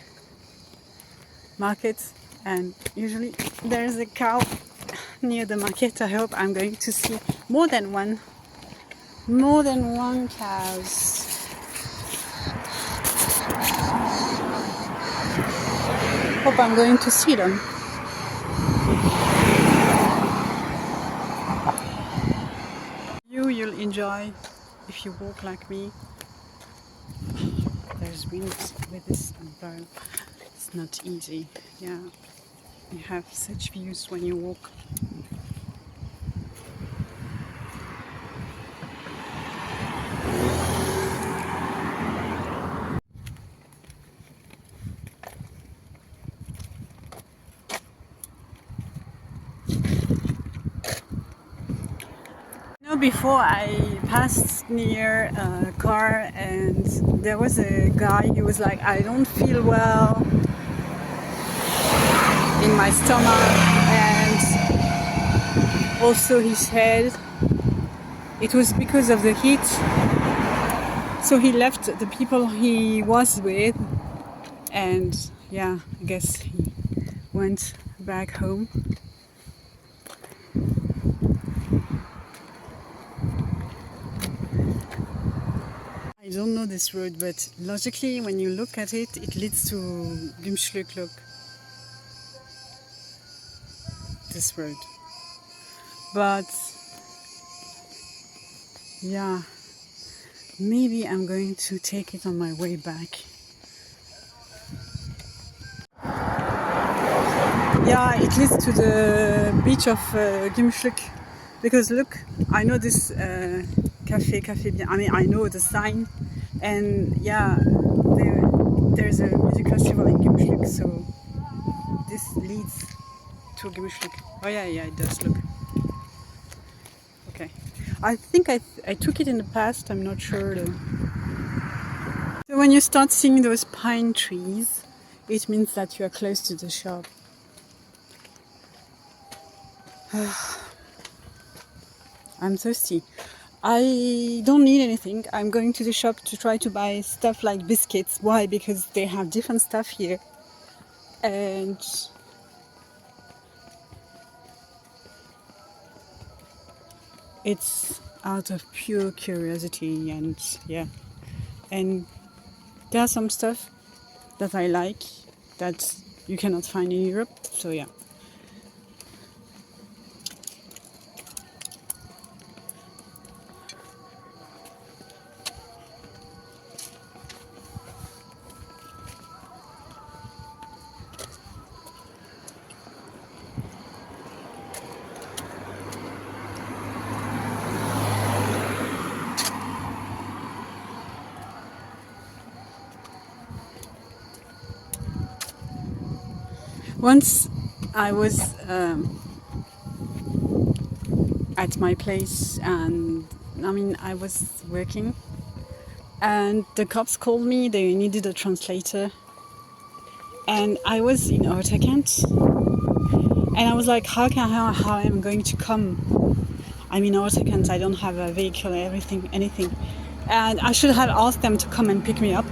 market, and usually there's a cow near the market. I hope I'm going to see more than one cows. Hope I'm going to see them. You'll enjoy if you walk like me. There's wind with this umbrella. It's not easy. Yeah, you have such views when you walk. Before I passed near a car and there was a guy, he was like, I don't feel well in my stomach, and also he said it was because of the heat. So he left the people he was with, and yeah, I guess he went back home. I don't know this road, but logically, when you look at it, it leads to Gümüşlük. Look, this road. But yeah, maybe I'm going to take it on my way back. Yeah, it leads to the beach of Gümüşlük, because look, I know this cafe bien. I mean, I know the sign, and yeah, there's a music festival in Gümüşlük, so this leads to Gümüşlük. Oh yeah, it does. Look. Okay, I think I took it in the past. I'm not sure though. So when you start seeing those pine trees, it means that you are close to the shop. I'm thirsty. I don't need anything. I'm going to the shop to try to buy stuff like biscuits. Why? Because they have different stuff here. And it's out of pure curiosity, and yeah. And there's some stuff that I like that you cannot find in Europe. So yeah. Once I was at my place, and I mean, I was working, and the cops called me. They needed a translator, and I was in Otakent, and I was like, how am I going to come? I'm in Otakent. I don't have a vehicle, anything, and I should have asked them to come and pick me up,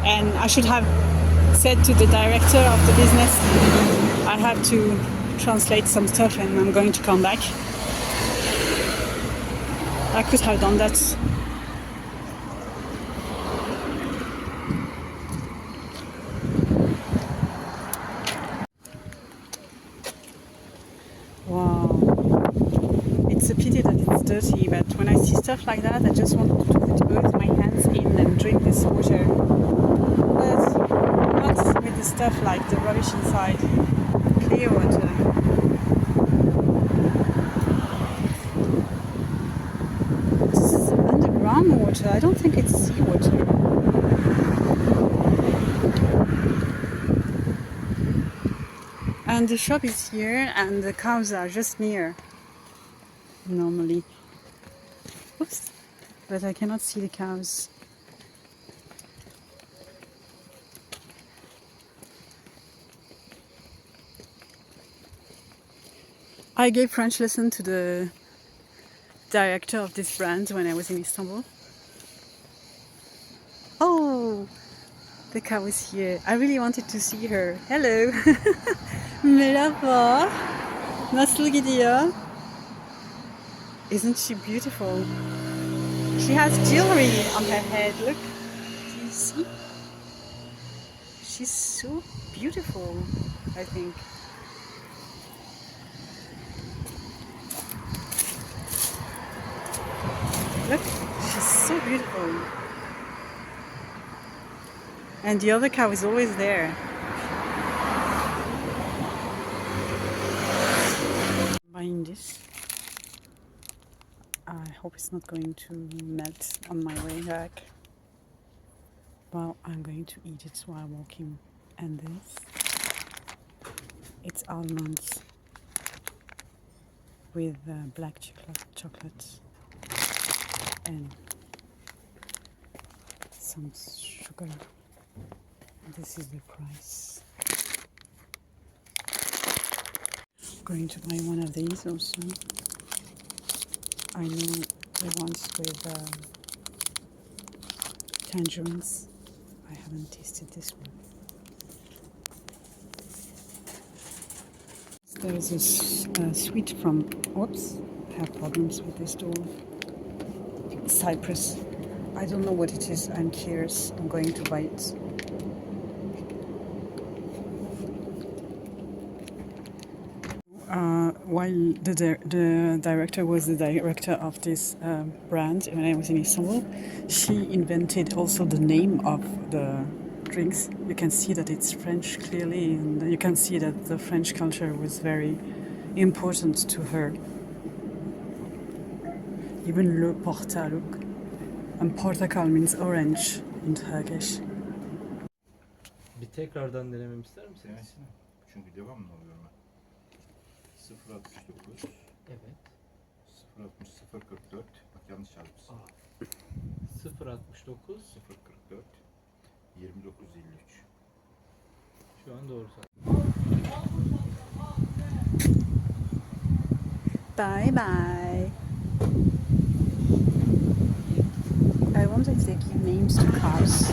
and I should have said to the director of the business, I have to translate some stuff and I'm going to come back. I could have done that. Wow. It's a pity that it's dirty, but when I see stuff like that, I just want to put both my hands in and drink this water. But not with the stuff like the rubbish inside. Clear water. This is underground water. I don't think it's seawater. And the shop is here and the cows are just near. normally. Oops, but I cannot see the cows. I gave French lesson to the director of this brand when I was in Istanbul. Oh, the cow is here. I really wanted to see her. Hello. Merhaba. Nasıl gidiyor? Isn't she beautiful? She has jewelry on her head. Look. Do you see? She's so beautiful, I think. Look, she's so beautiful. And the other cow is always there. I'm buying this. I hope it's not going to melt on my way back. Well, I'm going to eat it while walking. And this, it's almonds with black chocolate and some sugar. This is the price. I'm going to buy one of these also. I know the ones with tangerines. I haven't tasted this one. There is a sweet from, oops, I have problems with this door. Cyprus. I don't know what it is. I'm curious. I'm going to buy it. While the director was the director of this brand when I was in Istanbul, she invented also the name of the drinks. You can see that it's French clearly, and you can see that the French culture was very important to her. Even le porta, look. And portakal means orange in Turkish.
Bir tekrardan denememi ister misiniz?
Demesine. Çünkü devamlı oluyor ben. 069
Evet.
060 044 bak yanlış yazmışsın.
069
044 2953.
şu an doğru.
Bye bye. I wonder if they give names to cars.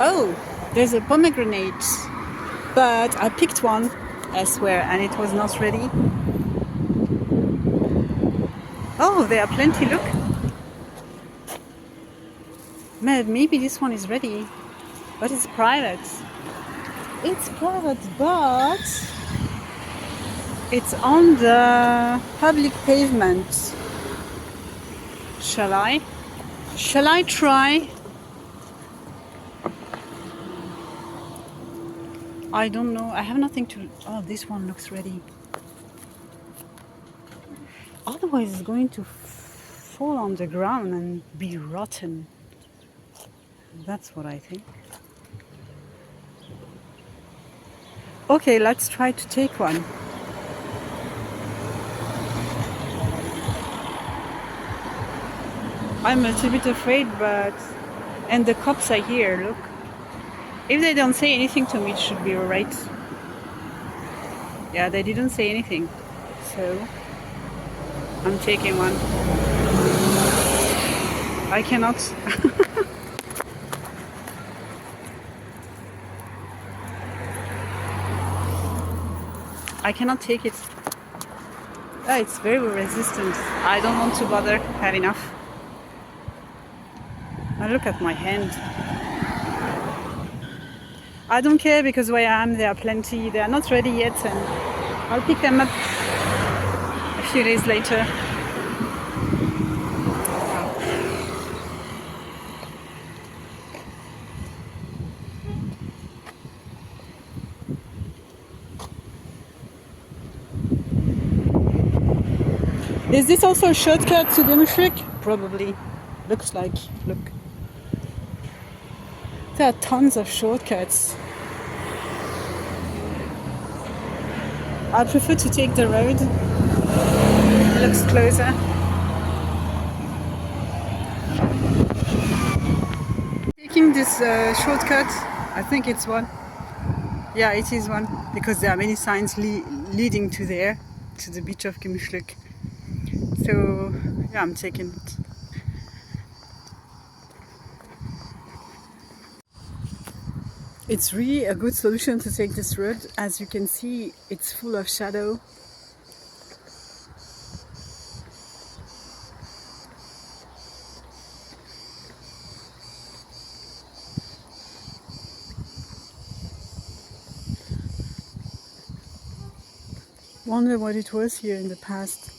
Oh, there's a pomegranate, but I picked one elsewhere and it was not ready. Oh, there are plenty, look. Maybe this one is ready, but it's private. It's private, but it's on the public pavement. Shall I? Shall I try? I don't know. I have nothing to... Oh, this one looks ready. Otherwise it's going to fall on the ground and be rotten. That's what I think. Okay, let's try to take one. I'm a little bit afraid, but... And the cops are here, look. If they don't say anything to me, it should be alright. Yeah, they didn't say anything. So, I'm taking one. I cannot. I cannot take it. Oh, it's very resistant. I don't want to bother. Have enough. Now look at my hand. I don't care because where I am there are plenty. They are not ready yet and I'll pick them up a few days later. Is this also a shortcut to Gümüşlük? Probably. Looks like. Look. There are tons of shortcuts. I prefer to take the road. It looks closer. Taking this shortcut, I think it's one. Yeah, it is one because there are many signs leading to there, to the beach of Gümüşlük. So yeah, I'm taking it. It's really a good solution to take this road. As you can see, it's full of shadow. Wonder what it was here in the past.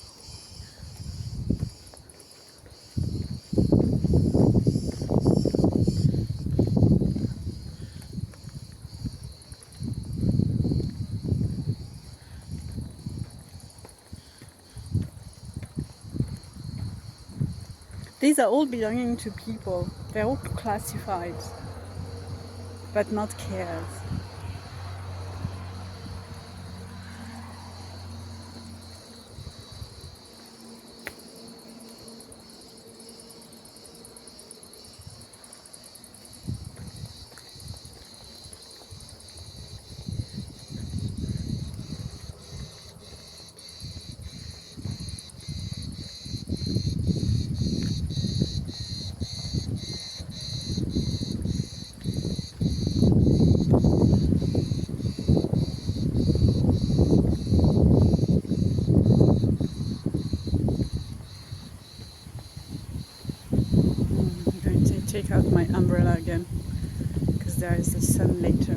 These are all belonging to people. They're all classified, but not cared. I'm going to take out my umbrella again because there is the sun later.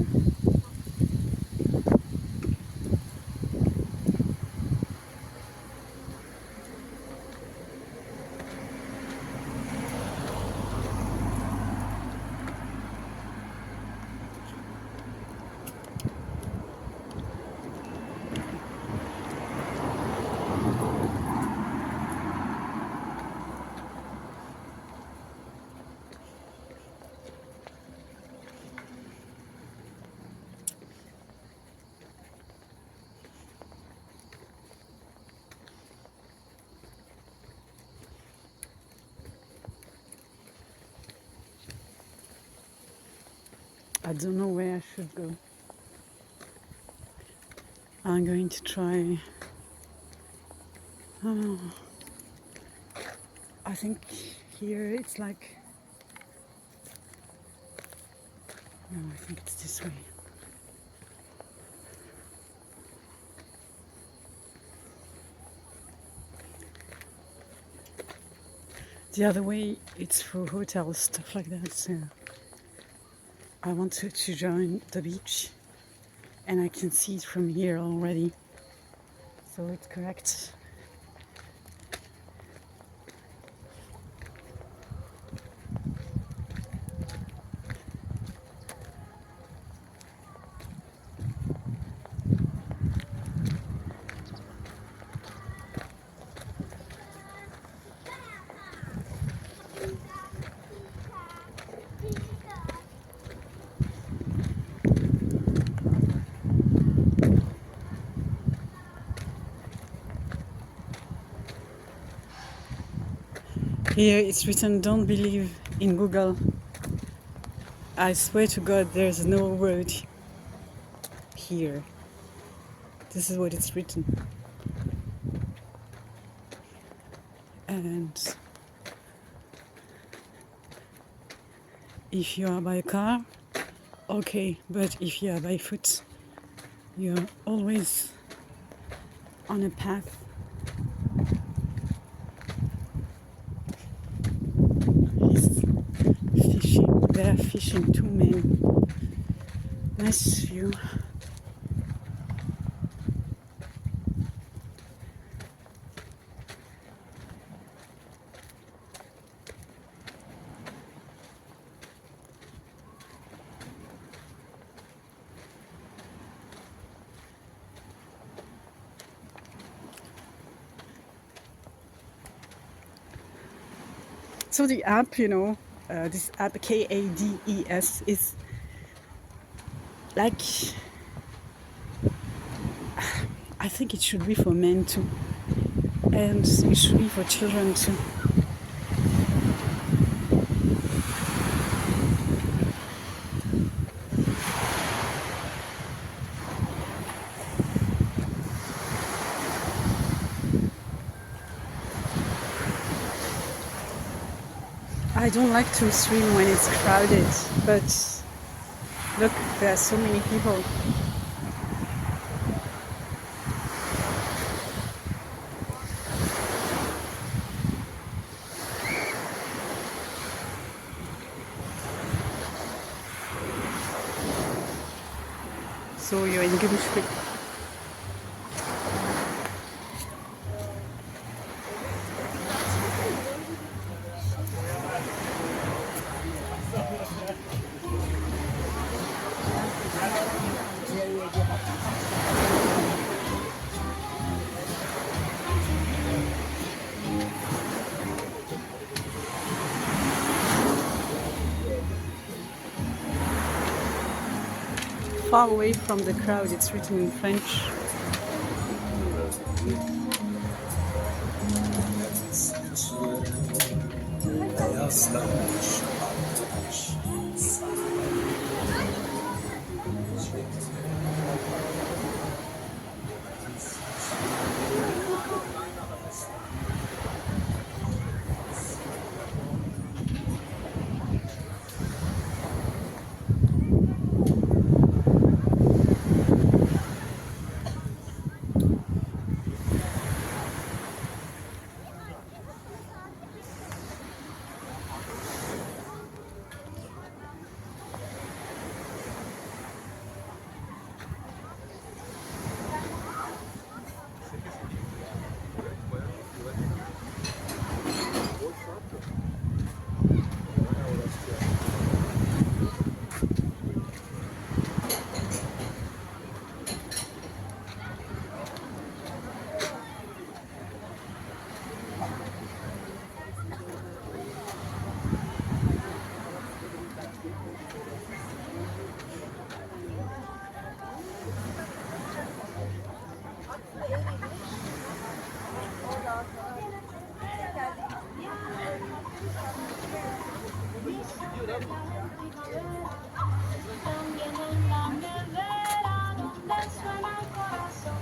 I don't know where I should go. I'm going to try. Oh, I think here it's like. No, I think it's this way. The other way, it's for hotels, stuff like that. So I want to join the beach, and I can see it from here already. So it's correct. Here it's written, don't believe in Google. I swear to God, there's no road here. This is what it's written. And if you are by car, okay, but if you are by foot, you're always on a path. They're fishing, two men. Nice view. So the app, this app KADES is like, I think it should be for men too. And it should be for children too. I don't like to swim when it's crowded, but look, there are so many people. So you're in Gümüşlük. Far away from the crowd, it's written in French.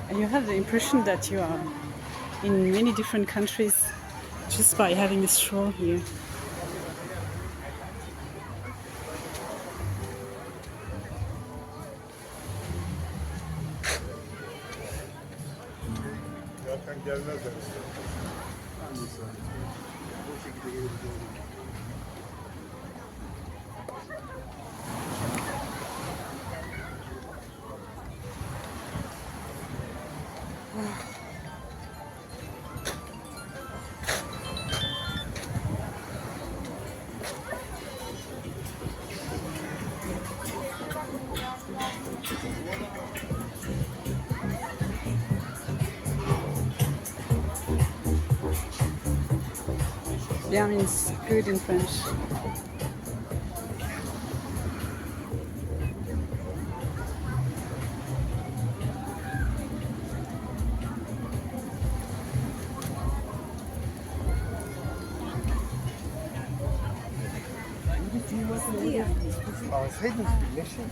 And you have the impression that you are in many different countries just by having a stroll here.
Zaten gelmezler.
Yeah, means good in French.
Alsaydınız birleşin.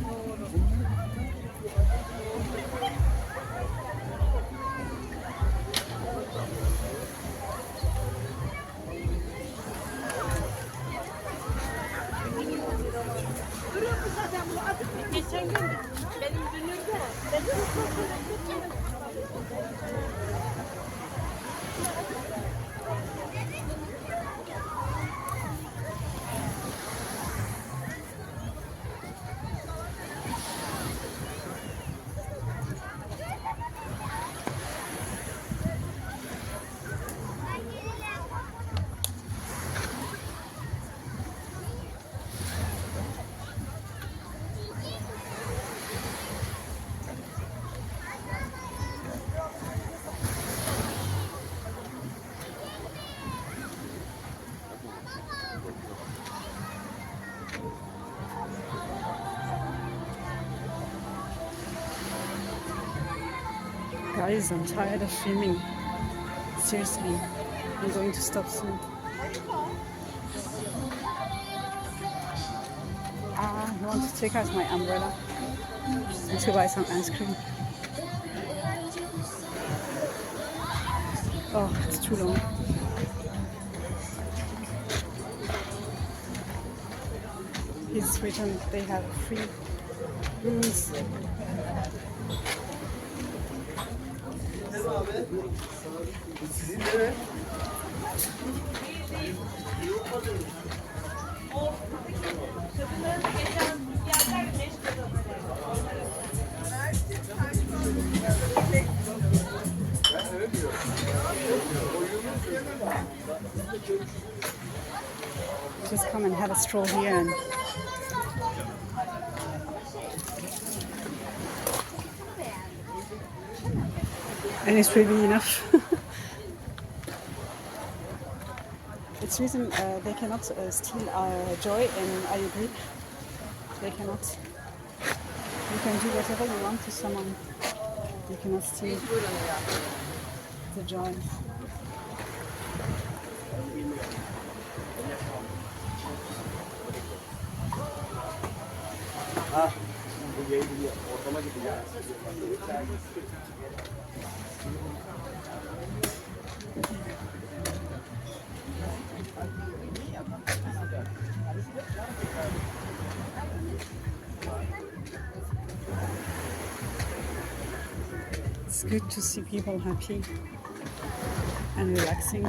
Geçen gün benim dünürde
Guys, I'm tired of filming. Seriously, I'm going to stop soon. I want to take out my umbrella and to buy some ice cream. Oh, it's too long. It's written they have free rooms. Just come and have a stroll here and it will be enough. It's reason they cannot steal our joy, and I agree. They cannot. You can do whatever you want to someone. You cannot steal the joy. It's good to see people happy and relaxing.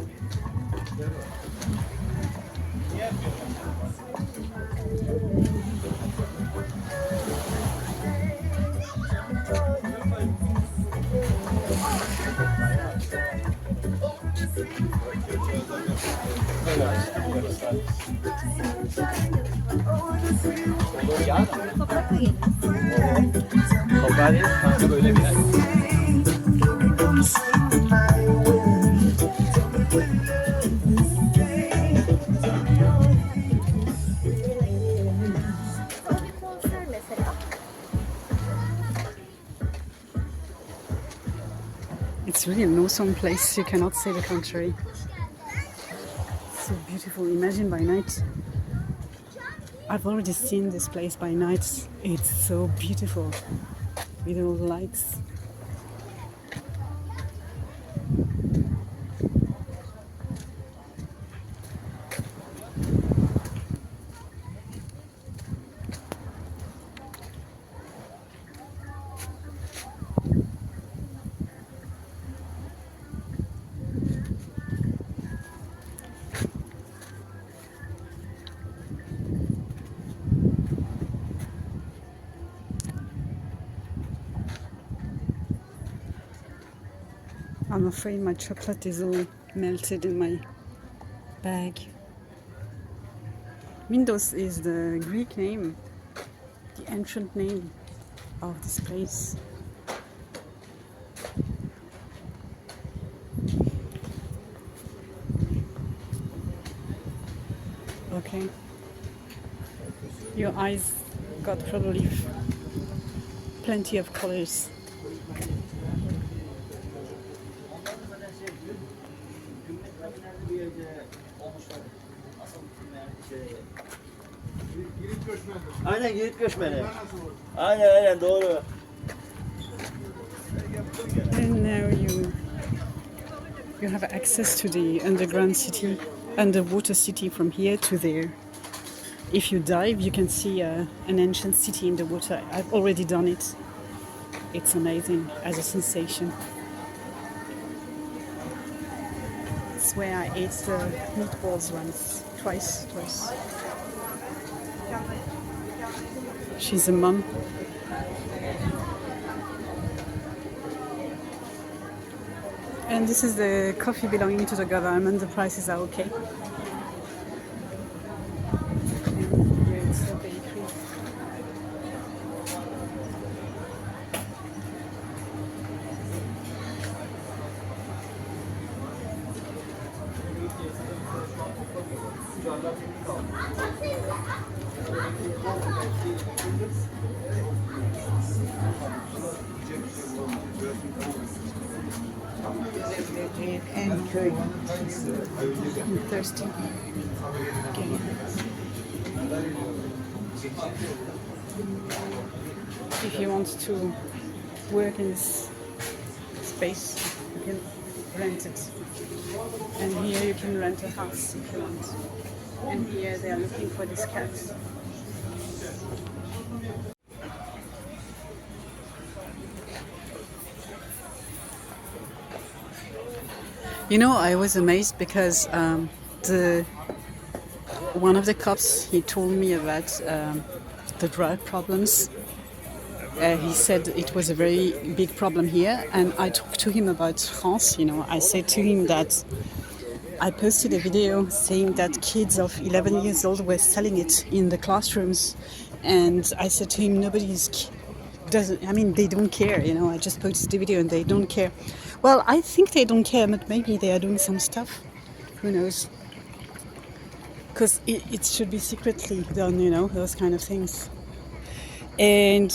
Böyle bir yer.
Konser mesela.
It's really an awesome place, you cannot say the contrary. It's so beautiful, imagine by night. I've already seen this place by night. It's so beautiful with all the lights. I'm afraid my chocolate is all melted in my bag. Mindos is the Greek name, the ancient name of this place. Okay. Your eyes got probably plenty of colors.
Aynen Girit göçmeni. Aynen doğru.
And now you have access to the underground city, underwater city from here to there. If you dive, you can see an ancient city in the water. I've already done it. It's amazing as a sensation. It's where I ate the meatballs once, twice. She's a mum. And this is the coffee belonging to the government. The prices are okay. And here it's the bakery. I'm thirsty. Okay. If you want to work in this space, you can rent it. And here you can rent a house if you want. And here they are looking for these cats. You know, I was amazed because one of the cops, he told me about the drug problems. He said it was a very big problem here, and I talked to him about France. You know, I said to him that I posted a video saying that kids of 11 years old were selling it in the classrooms, and I said to him, they don't care. You know, I just posted the video and they don't care. Well, I think they don't care, but maybe they are doing some stuff. Who knows? Because it should be secretly done, you know, those kind of things. And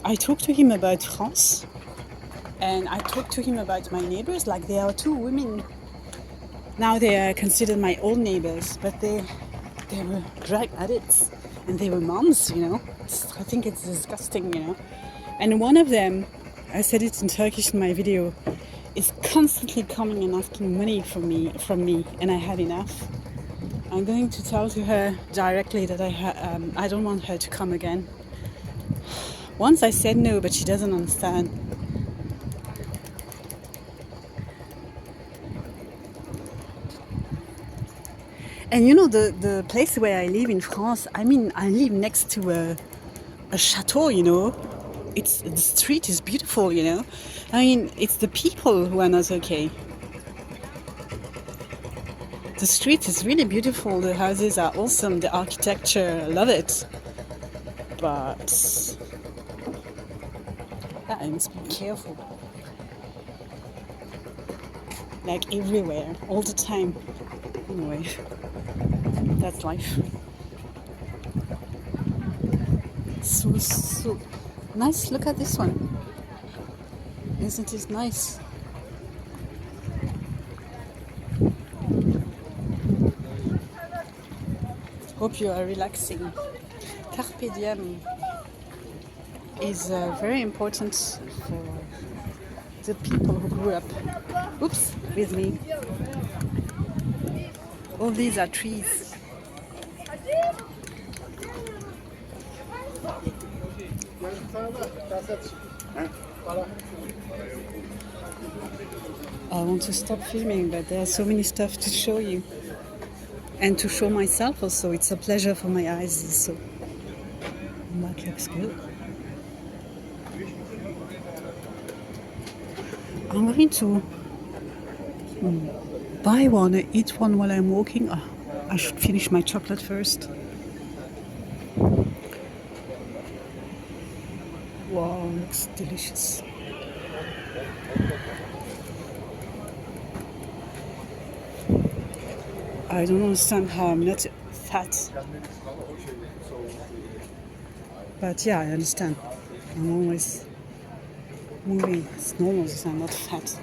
I talked to him about France, and I talked to him about my neighbors. Like, there are two women. Now they are considered my old neighbors, but they were drug addicts, and they were moms, you know. I think it's disgusting, you know. And one of them, I said it in Turkish in my video, is constantly coming and asking money from me, and I had enough. I'm going to tell to her directly that I don't want her to come again. Once I said no, but she doesn't understand. And you know, the place where I live in France, I mean, I live next to a chateau, you know. The street is beautiful, you know. I mean, it's the people who are not okay. The street is really beautiful. The houses are awesome. The architecture, I love it. But I must be careful. Like everywhere, all the time. Anyway, that's life. So nice. Look at this one. Isn't it nice? Hope you are relaxing. Carpe diem is very important for the people who grew up, with me. All these are trees. I want to stop filming, but there are so many stuff to show you. And to show myself also. It's a pleasure for my eyes. So that looks good. I'm going to buy one, eat one while I'm walking. I should finish my chocolate first. Wow, looks delicious. I don't understand how I'm not fat. But yeah, I understand. I'm always moving. It's normal that I'm not fat.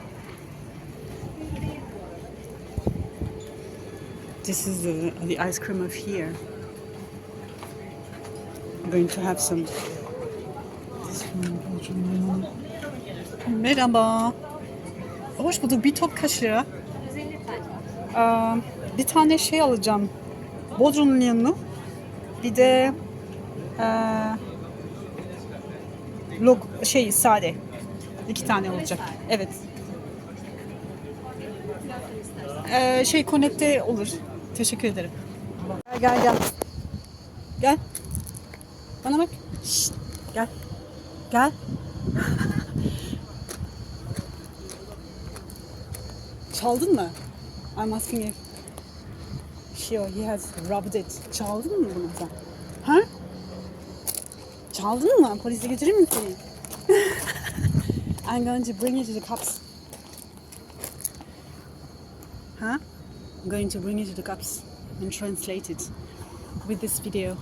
This is the ice cream of here. I'm going to have some. Merhaba. Hoş bulduk. Bir top kaç lira?
150 tane.
Bir tane şey alacağım. Bodrum'un yanına. Bir de sade. 2 tane olacak. Evet. Connect'te olur. Teşekkür ederim. Gel. Gel. Bana bak. Şşt. Gel. Çaldın mı? I'm asking you. He has robbed it. Çaldın mı bunu sen? Ha? Çaldın mı? Polise götüreyim mi seni? I'm going to bring you to the cops. Huh? I'm going to bring you to the cops and translate it with this video.